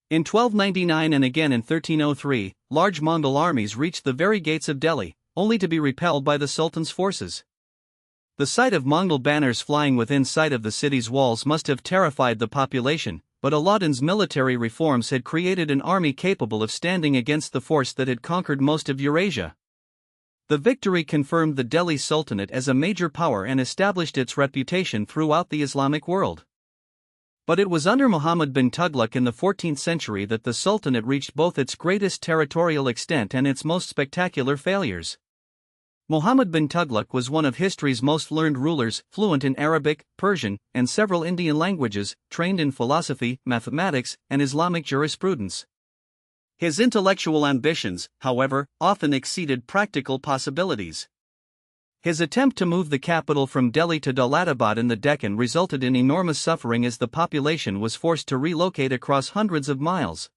In 1299 and again in 1303, large Mongol armies reached the very gates of Delhi, only to be repelled by the Sultan's forces. The sight of Mongol banners flying within sight of the city's walls must have terrified the population, but Alauddin's military reforms had created an army capable of standing against the force that had conquered most of Eurasia. The victory confirmed the Delhi Sultanate as a major power and established its reputation throughout the Islamic world. But it was under Muhammad bin Tughlaq in the 14th century that the Sultanate reached both its greatest territorial extent and its most spectacular failures. Muhammad bin Tughlaq was one of history's most learned rulers, fluent in Arabic, Persian, and several Indian languages, trained in philosophy, mathematics, and Islamic jurisprudence. His intellectual ambitions, however, often exceeded practical possibilities. His attempt to move the capital from Delhi to Daulatabad in the Deccan resulted in enormous suffering as the population was forced to relocate across hundreds of miles.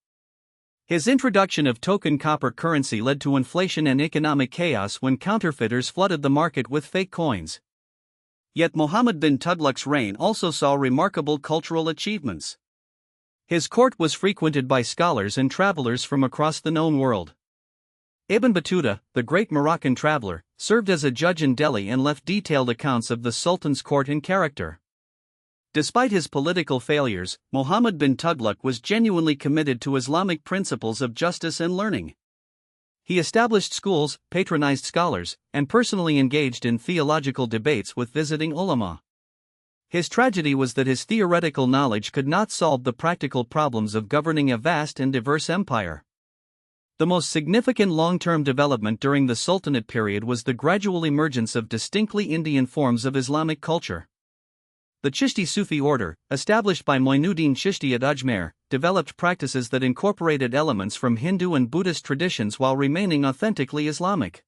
His introduction of token copper currency led to inflation and economic chaos when counterfeiters flooded the market with fake coins. Yet Muhammad bin Tughlaq's reign also saw remarkable cultural achievements. His court was frequented by scholars and travelers from across the known world. Ibn Battuta, the great Moroccan traveler, served as a judge in Delhi and left detailed accounts of the Sultan's court and character. Despite his political failures, Muhammad bin Tughlaq was genuinely committed to Islamic principles of justice and learning. He established schools, patronized scholars, and personally engaged in theological debates with visiting ulama. His tragedy was that his theoretical knowledge could not solve the practical problems of governing a vast and diverse empire. The most significant long-term development during the Sultanate period was the gradual emergence of distinctly Indian forms of Islamic culture. The Chishti Sufi order, established by Moinuddin Chishti at Ajmer, developed practices that incorporated elements from Hindu and Buddhist traditions while remaining authentically Islamic.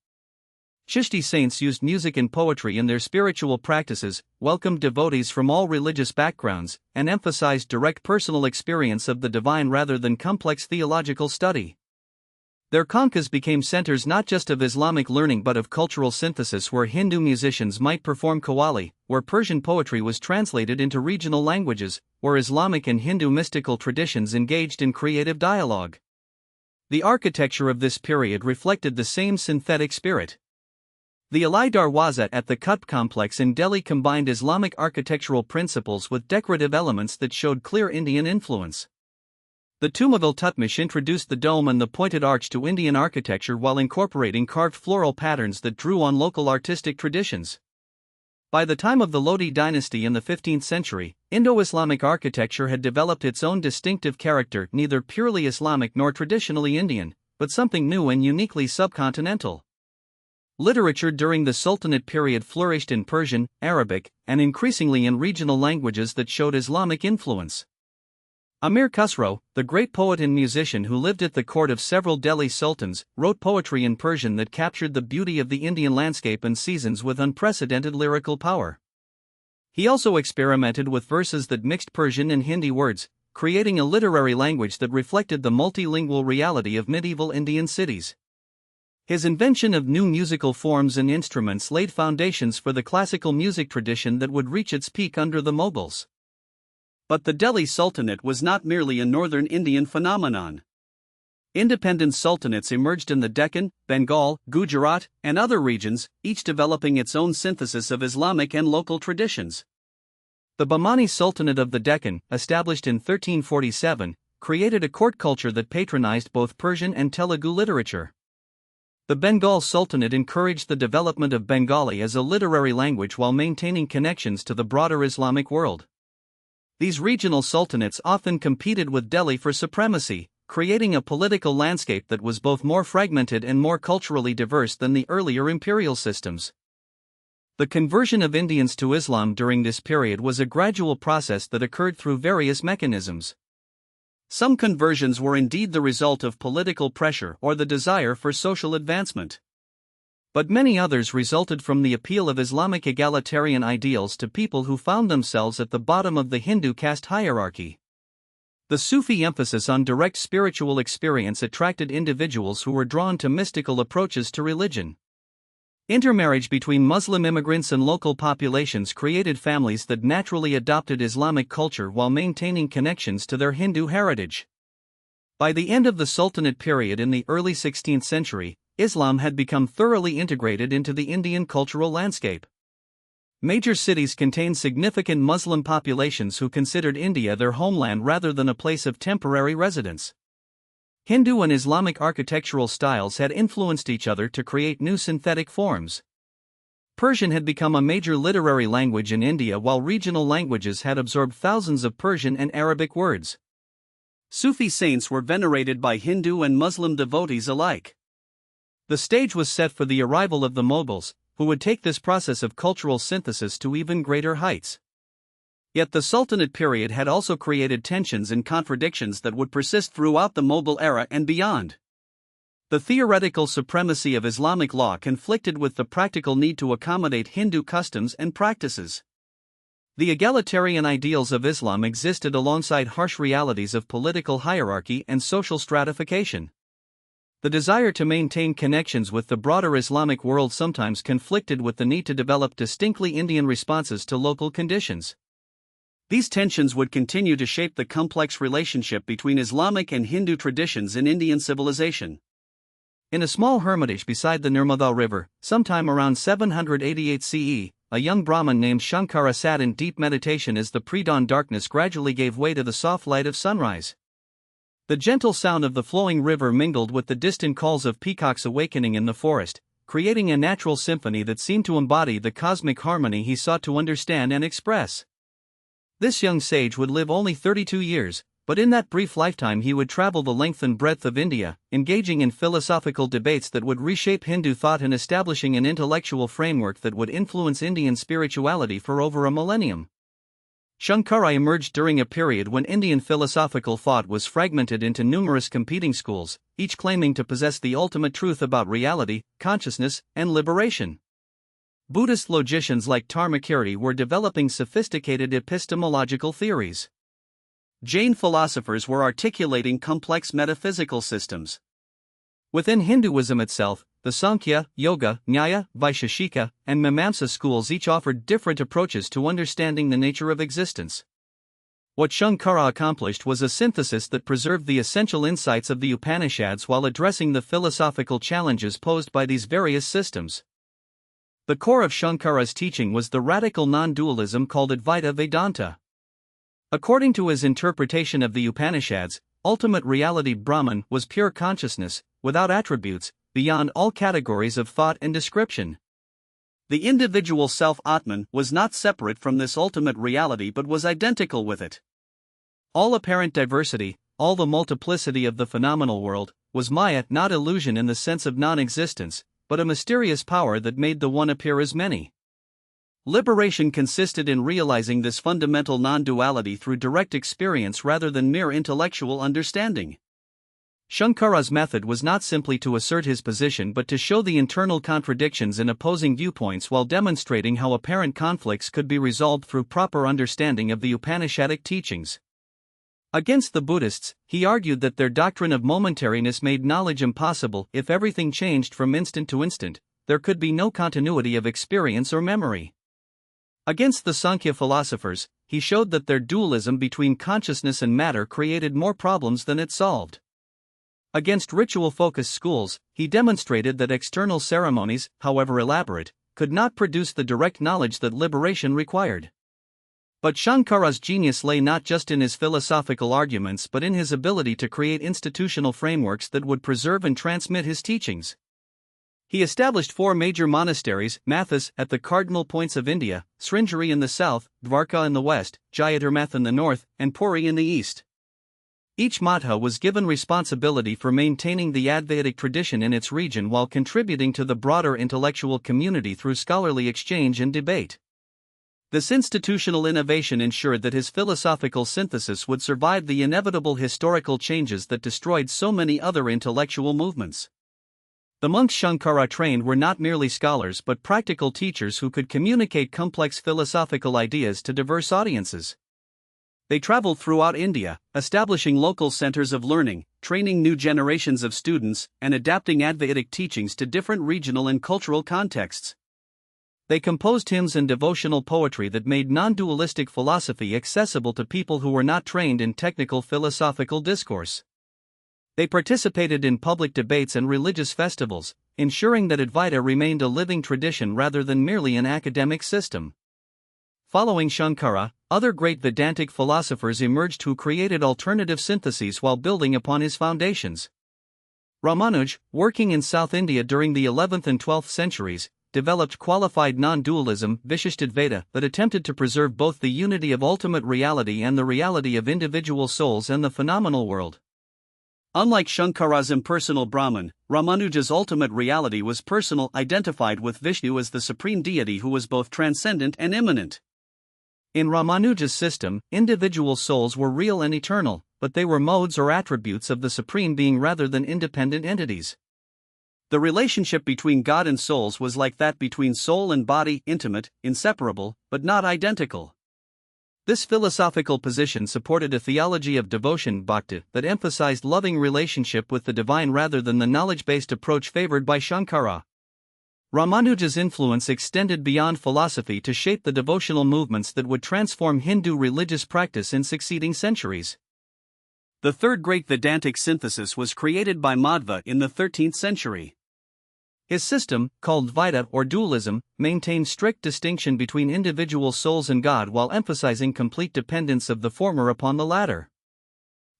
Chishti saints used music and poetry in their spiritual practices, welcomed devotees from all religious backgrounds, and emphasized direct personal experience of the divine rather than complex theological study. Their khanqahs became centers not just of Islamic learning but of cultural synthesis, where Hindu musicians might perform qawwali, where Persian poetry was translated into regional languages, where Islamic and Hindu mystical traditions engaged in creative dialogue. The architecture of this period reflected the same synthetic spirit. The Alai Darwaza at the Qutb complex in Delhi combined Islamic architectural principles with decorative elements that showed clear Indian influence. The Tomb of Iltutmish introduced the dome and the pointed arch to Indian architecture while incorporating carved floral patterns that drew on local artistic traditions. By the time of the Lodi dynasty in the 15th century, Indo-Islamic architecture had developed its own distinctive character, neither purely Islamic nor traditionally Indian, but something new and uniquely subcontinental. Literature during the Sultanate period flourished in Persian, Arabic, and increasingly in regional languages that showed Islamic influence. Amir Khusro, the great poet and musician who lived at the court of several Delhi sultans, wrote poetry in Persian that captured the beauty of the Indian landscape and seasons with unprecedented lyrical power. He also experimented with verses that mixed Persian and Hindi words, creating a literary language that reflected the multilingual reality of medieval Indian cities. His invention of new musical forms and instruments laid foundations for the classical music tradition that would reach its peak under the Mongols. But the Delhi Sultanate was not merely a northern Indian phenomenon. Independent sultanates emerged in the Deccan, Bengal, Gujarat, and other regions, each developing its own synthesis of Islamic and local traditions. The Bahmani Sultanate of the Deccan, established in 1347, created a court culture that patronized both Persian and Telugu literature. The Bengal Sultanate encouraged the development of Bengali as a literary language while maintaining connections to the broader Islamic world. These regional sultanates often competed with Delhi for supremacy, creating a political landscape that was both more fragmented and more culturally diverse than the earlier imperial systems. The conversion of Indians to Islam during this period was a gradual process that occurred through various mechanisms. Some conversions were indeed the result of political pressure or the desire for social advancement. But many others resulted from the appeal of Islamic egalitarian ideals to people who found themselves at the bottom of the Hindu caste hierarchy. The Sufi emphasis on direct spiritual experience attracted individuals who were drawn to mystical approaches to religion. Intermarriage between Muslim immigrants and local populations created families that naturally adopted Islamic culture while maintaining connections to their Hindu heritage. By the end of the Sultanate period in the early 16th century, Islam had become thoroughly integrated into the Indian cultural landscape. Major cities contained significant Muslim populations who considered India their homeland rather than a place of temporary residence. Hindu and Islamic architectural styles had influenced each other to create new synthetic forms. Persian had become a major literary language in India, while regional languages had absorbed thousands of Persian and Arabic words. Sufi saints were venerated by Hindu and Muslim devotees alike. The stage was set for the arrival of the Mongols, who would take this process of cultural synthesis to even greater heights. Yet the Sultanate period had also created tensions and contradictions that would persist throughout the Mughal era and beyond. The theoretical supremacy of Islamic law conflicted with the practical need to accommodate Hindu customs and practices. The egalitarian ideals of Islam existed alongside harsh realities of political hierarchy and social stratification. The desire to maintain connections with the broader Islamic world sometimes conflicted with the need to develop distinctly Indian responses to local conditions. These tensions would continue to shape the complex relationship between Islamic and Hindu traditions in Indian civilization. In a small hermitage beside the Nirmada River, sometime around 788 CE, a young Brahmin named Shankara sat in deep meditation as the pre-dawn darkness gradually gave way to the soft light of sunrise. The gentle sound of the flowing river mingled with the distant calls of peacocks awakening in the forest, creating a natural symphony that seemed to embody the cosmic harmony he sought to understand and express. This young sage would live only 32 years, but in that brief lifetime he would travel the length and breadth of India, engaging in philosophical debates that would reshape Hindu thought and establishing an intellectual framework that would influence Indian spirituality for over a millennium. Shankara emerged during a period when Indian philosophical thought was fragmented into numerous competing schools, each claiming to possess the ultimate truth about reality, consciousness, and liberation. Buddhist logicians like Dharmakirti were developing sophisticated epistemological theories. Jain philosophers were articulating complex metaphysical systems. Within Hinduism itself, the Sankhya, Yoga, Nyaya, Vaisheshika, and Mimamsa schools each offered different approaches to understanding the nature of existence. What Shankara accomplished was a synthesis that preserved the essential insights of the Upanishads while addressing the philosophical challenges posed by these various systems. The core of Shankara's teaching was the radical non-dualism called Advaita Vedanta. According to his interpretation of the Upanishads, ultimate reality Brahman was pure consciousness, without attributes, beyond all categories of thought and description. The individual self Atman was not separate from this ultimate reality but was identical with it. All apparent diversity, all the multiplicity of the phenomenal world, was Maya, not illusion in the sense of non-existence, but a mysterious power that made the one appear as many. Liberation consisted in realizing this fundamental non-duality through direct experience rather than mere intellectual understanding. Shankara's method was not simply to assert his position but to show the internal contradictions in opposing viewpoints while demonstrating how apparent conflicts could be resolved through proper understanding of the Upanishadic teachings. Against the Buddhists, he argued that their doctrine of momentariness made knowledge impossible. If everything changed from instant to instant, there could be no continuity of experience or memory. Against the Sankhya philosophers, he showed that their dualism between consciousness and matter created more problems than it solved. Against ritual-focused schools, he demonstrated that external ceremonies, however elaborate, could not produce the direct knowledge that liberation required. But Shankara's genius lay not just in his philosophical arguments but in his ability to create institutional frameworks that would preserve and transmit his teachings. He established 4 major monasteries, mathas at the cardinal points of India, Sringeri in the south, Dwarka in the west, Jayadarmath in the north, and Puri in the east. Each matha was given responsibility for maintaining the Advaitic tradition in its region while contributing to the broader intellectual community through scholarly exchange and debate. This institutional innovation ensured that his philosophical synthesis would survive the inevitable historical changes that destroyed so many other intellectual movements. The monks Shankara trained were not merely scholars but practical teachers who could communicate complex philosophical ideas to diverse audiences. They traveled throughout India, establishing local centers of learning, training new generations of students, and adapting Advaitic teachings to different regional and cultural contexts. They composed hymns and devotional poetry that made non-dualistic philosophy accessible to people who were not trained in technical philosophical discourse. They participated in public debates and religious festivals, ensuring that Advaita remained a living tradition rather than merely an academic system. Following Shankara, other great Vedantic philosophers emerged who created alternative syntheses while building upon his foundations. Ramanuj, working in South India during the 11th and 12th centuries, developed qualified non-dualism Vishishtadvaita that attempted to preserve both the unity of ultimate reality and the reality of individual souls and the phenomenal world. Unlike Shankara's impersonal Brahman, Ramanuja's ultimate reality was personal, identified with Vishnu as the supreme deity who was both transcendent and immanent. In Ramanuja's system, individual souls were real and eternal, but they were modes or attributes of the Supreme Being rather than independent entities. The relationship between God and souls was like that between soul and body, intimate, inseparable, but not identical. This philosophical position supported a theology of devotion bhakti that emphasized loving relationship with the divine rather than the knowledge-based approach favored by Shankara. Ramanuja's influence extended beyond philosophy to shape the devotional movements that would transform Hindu religious practice in succeeding centuries. The third great Vedantic synthesis was created by Madhva in the 13th century. His system, called Dvaita or dualism, maintained strict distinction between individual souls and God while emphasizing complete dependence of the former upon the latter.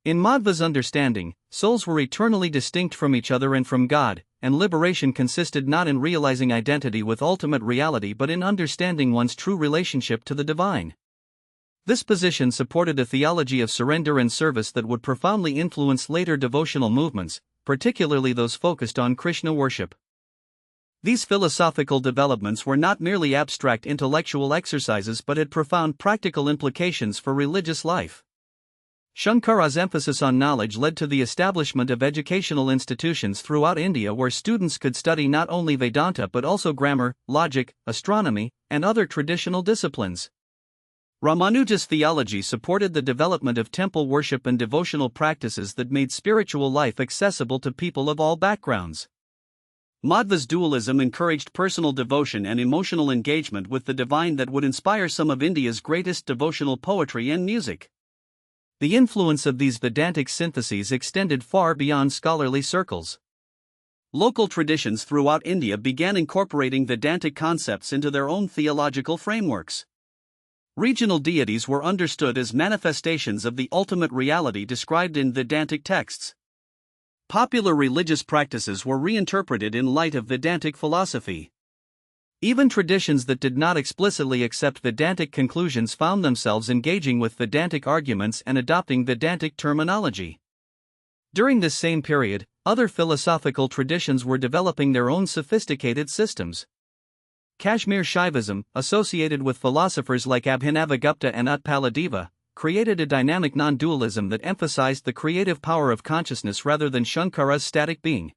In Madhva's understanding, souls were eternally distinct from each other and from God, and liberation consisted not in realizing identity with ultimate reality but in understanding one's true relationship to the divine. This position supported a theology of surrender and service that would profoundly influence later devotional movements, particularly those focused on Krishna worship. These philosophical developments were not merely abstract intellectual exercises but had profound practical implications for religious life. Shankara's emphasis on knowledge led to the establishment of educational institutions throughout India where students could study not only Vedanta but also grammar, logic, astronomy, and other traditional disciplines. Ramanuja's theology supported the development of temple worship and devotional practices that made spiritual life accessible to people of all backgrounds. Madhva's dualism encouraged personal devotion and emotional engagement with the divine that would inspire some of India's greatest devotional poetry and music. The influence of these Vedantic syntheses extended far beyond scholarly circles. Local traditions throughout India began incorporating Vedantic concepts into their own theological frameworks. Regional deities were understood as manifestations of the ultimate reality described in Vedantic texts. Popular religious practices were reinterpreted in light of Vedantic philosophy. Even traditions that did not explicitly accept Vedantic conclusions found themselves engaging with Vedantic arguments and adopting Vedantic terminology. During this same period, other philosophical traditions were developing their own sophisticated systems. Kashmir Shaivism, associated with philosophers like Abhinavagupta and Utpaladeva, created a dynamic non-dualism that emphasized the creative power of consciousness rather than Shankara's static being.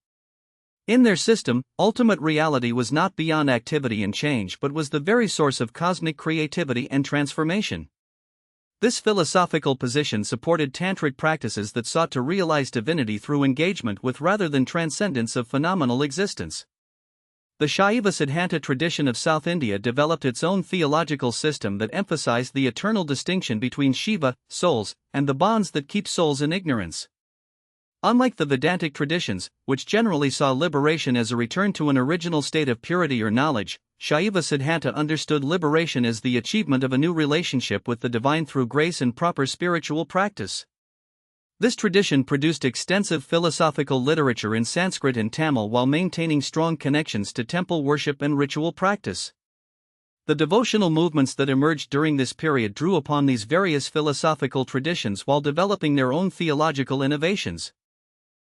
In their system, ultimate reality was not beyond activity and change but was the very source of cosmic creativity and transformation. This philosophical position supported tantric practices that sought to realize divinity through engagement with rather than transcendence of phenomenal existence. The Shaiva Siddhanta tradition of South India developed its own theological system that emphasized the eternal distinction between Shiva, souls, and the bonds that keep souls in ignorance. Unlike the Vedantic traditions, which generally saw liberation as a return to an original state of purity or knowledge, Shaiva Siddhanta understood liberation as the achievement of a new relationship with the divine through grace and proper spiritual practice. This tradition produced extensive philosophical literature in Sanskrit and Tamil while maintaining strong connections to temple worship and ritual practice. The devotional movements that emerged during this period drew upon these various philosophical traditions while developing their own theological innovations.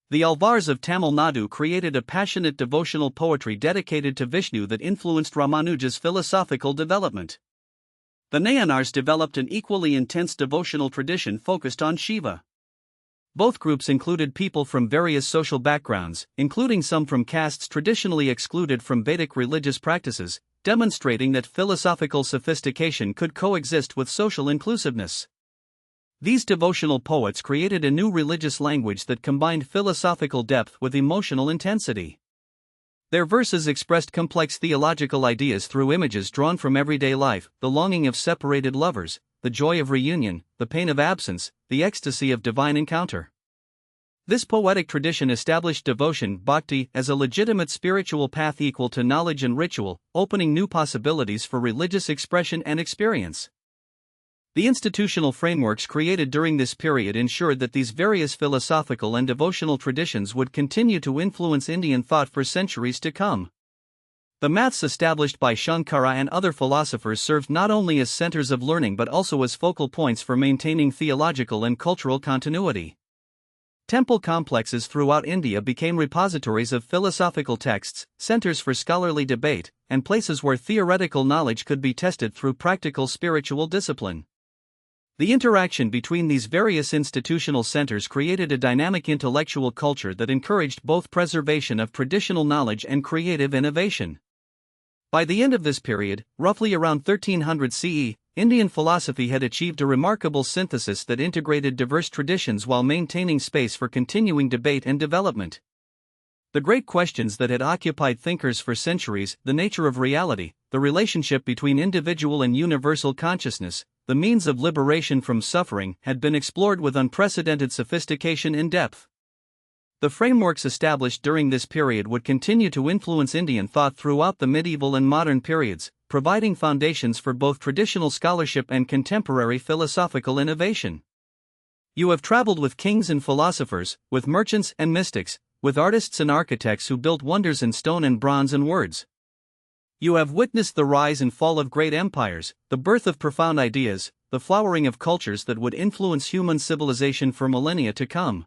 The Alvars of Tamil Nadu created a passionate devotional poetry dedicated to Vishnu that influenced Ramanuja's philosophical development. The Nayanars developed an equally intense devotional tradition focused on Shiva. Both groups included people from various social backgrounds, including some from castes traditionally excluded from Vedic religious practices, demonstrating that philosophical sophistication could coexist with social inclusiveness. These devotional poets created a new religious language that combined philosophical depth with emotional intensity. Their verses expressed complex theological ideas through images drawn from everyday life, the longing of separated lovers, the joy of reunion, the pain of absence, the ecstasy of divine encounter. This poetic tradition established devotion, bhakti, as a legitimate spiritual path equal to knowledge and ritual, opening new possibilities for religious expression and experience. The institutional frameworks created during this period ensured that these various philosophical and devotional traditions would continue to influence Indian thought for centuries to come. The maths established by Shankara and other philosophers served not only as centers of learning but also as focal points for maintaining theological and cultural continuity. Temple complexes throughout India became repositories of philosophical texts, centers for scholarly debate, and places where theoretical knowledge could be tested through practical spiritual discipline. The interaction between these various institutional centers created a dynamic intellectual culture that encouraged both preservation of traditional knowledge and creative innovation. By the end of this period, roughly around 1300 CE, Indian philosophy had achieved a remarkable synthesis that integrated diverse traditions while maintaining space for continuing debate and development. The great questions that had occupied thinkers for centuries, the nature of reality, the relationship between individual and universal consciousness, the means of liberation from suffering, had been explored with unprecedented sophistication and depth. The frameworks established during this period would continue to influence Indian thought throughout the medieval and modern periods, providing foundations for both traditional scholarship and contemporary philosophical innovation. You have traveled with kings and philosophers, with merchants and mystics, with artists and architects who built wonders in stone and bronze and words. You have witnessed the rise and fall of great empires, the birth of profound ideas, the flowering of cultures that would influence human civilization for millennia to come.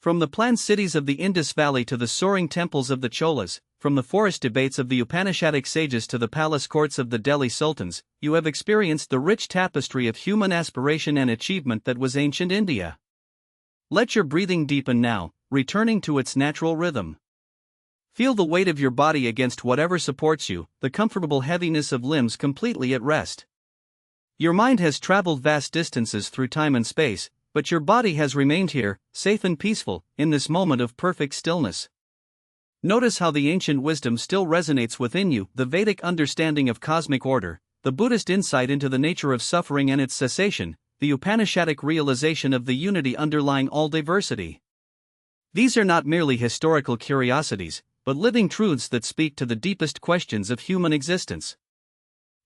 From the planned cities of the Indus Valley to the soaring temples of the Cholas, from the forest debates of the Upanishadic sages to the palace courts of the Delhi sultans, you have experienced the rich tapestry of human aspiration and achievement that was ancient India. Let your breathing deepen now, returning to its natural rhythm. Feel the weight of your body against whatever supports you, the comfortable heaviness of limbs completely at rest. Your mind has traveled vast distances through time and space, but your body has remained here, safe and peaceful, in this moment of perfect stillness. Notice how the ancient wisdom still resonates within you, the Vedic understanding of cosmic order, the Buddhist insight into the nature of suffering and its cessation, the Upanishadic realization of the unity underlying all diversity. These are not merely historical curiosities, but living truths that speak to the deepest questions of human existence.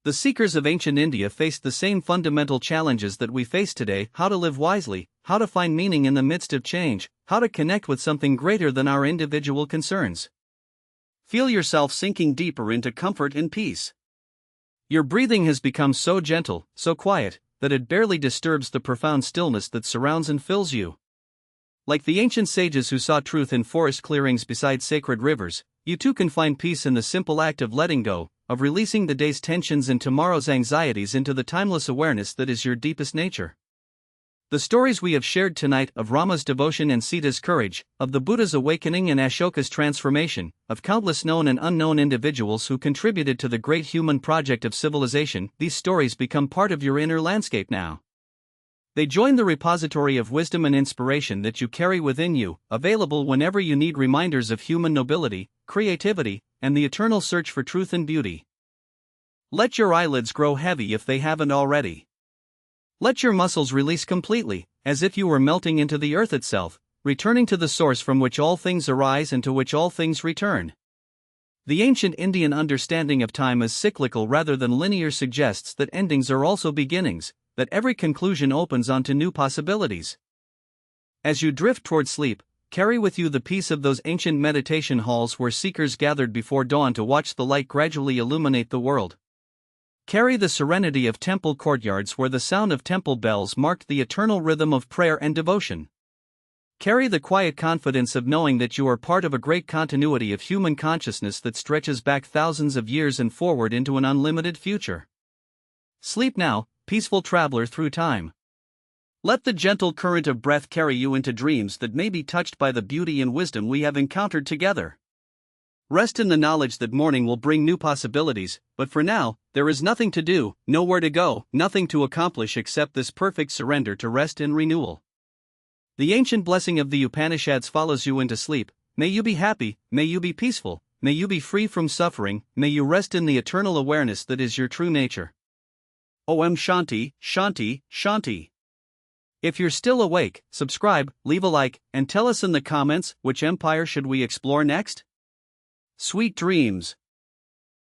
The seekers of ancient India faced the same fundamental challenges that we face today: how to live wisely, how to find meaning in the midst of change, how to connect with something greater than our individual concerns. Feel yourself sinking deeper into comfort and peace. Your breathing has become so gentle, so quiet, that it barely disturbs the profound stillness that surrounds and fills you. Like the ancient sages who saw truth in forest clearings beside sacred rivers, you too can find peace in the simple act of letting go, of releasing the day's tensions and tomorrow's anxieties into the timeless awareness that is your deepest nature. The stories we have shared tonight of Rama's devotion and Sita's courage, of the Buddha's awakening and Ashoka's transformation, of countless known and unknown individuals who contributed to the great human project of civilization, these stories become part of your inner landscape now. They join the repository of wisdom and inspiration that you carry within you, available whenever you need reminders of human nobility, creativity, and the eternal search for truth and beauty. Let your eyelids grow heavy if they haven't already. Let your muscles release completely, as if you were melting into the earth itself, returning to the source from which all things arise and to which all things return. The ancient Indian understanding of time as cyclical rather than linear suggests that endings are also beginnings, that every conclusion opens onto new possibilities. As you drift toward sleep, carry with you the peace of those ancient meditation halls where seekers gathered before dawn to watch the light gradually illuminate the world. Carry the serenity of temple courtyards where the sound of temple bells marked the eternal rhythm of prayer and devotion. Carry the quiet confidence of knowing that you are part of a great continuity of human consciousness that stretches back thousands of years and forward into an unlimited future. Sleep now, peaceful traveler through time. Let the gentle current of breath carry you into dreams that may be touched by the beauty and wisdom we have encountered together. Rest in the knowledge that morning will bring new possibilities, but for now, there is nothing to do, nowhere to go, nothing to accomplish except this perfect surrender to rest and renewal. The ancient blessing of the Upanishads follows you into sleep. May you be happy, may you be peaceful, may you be free from suffering, may you rest in the eternal awareness that is your true nature. Om Shanti, Shanti, Shanti. If you're still awake, subscribe, leave a like, and tell us in the comments which empire should we explore next? Sweet dreams.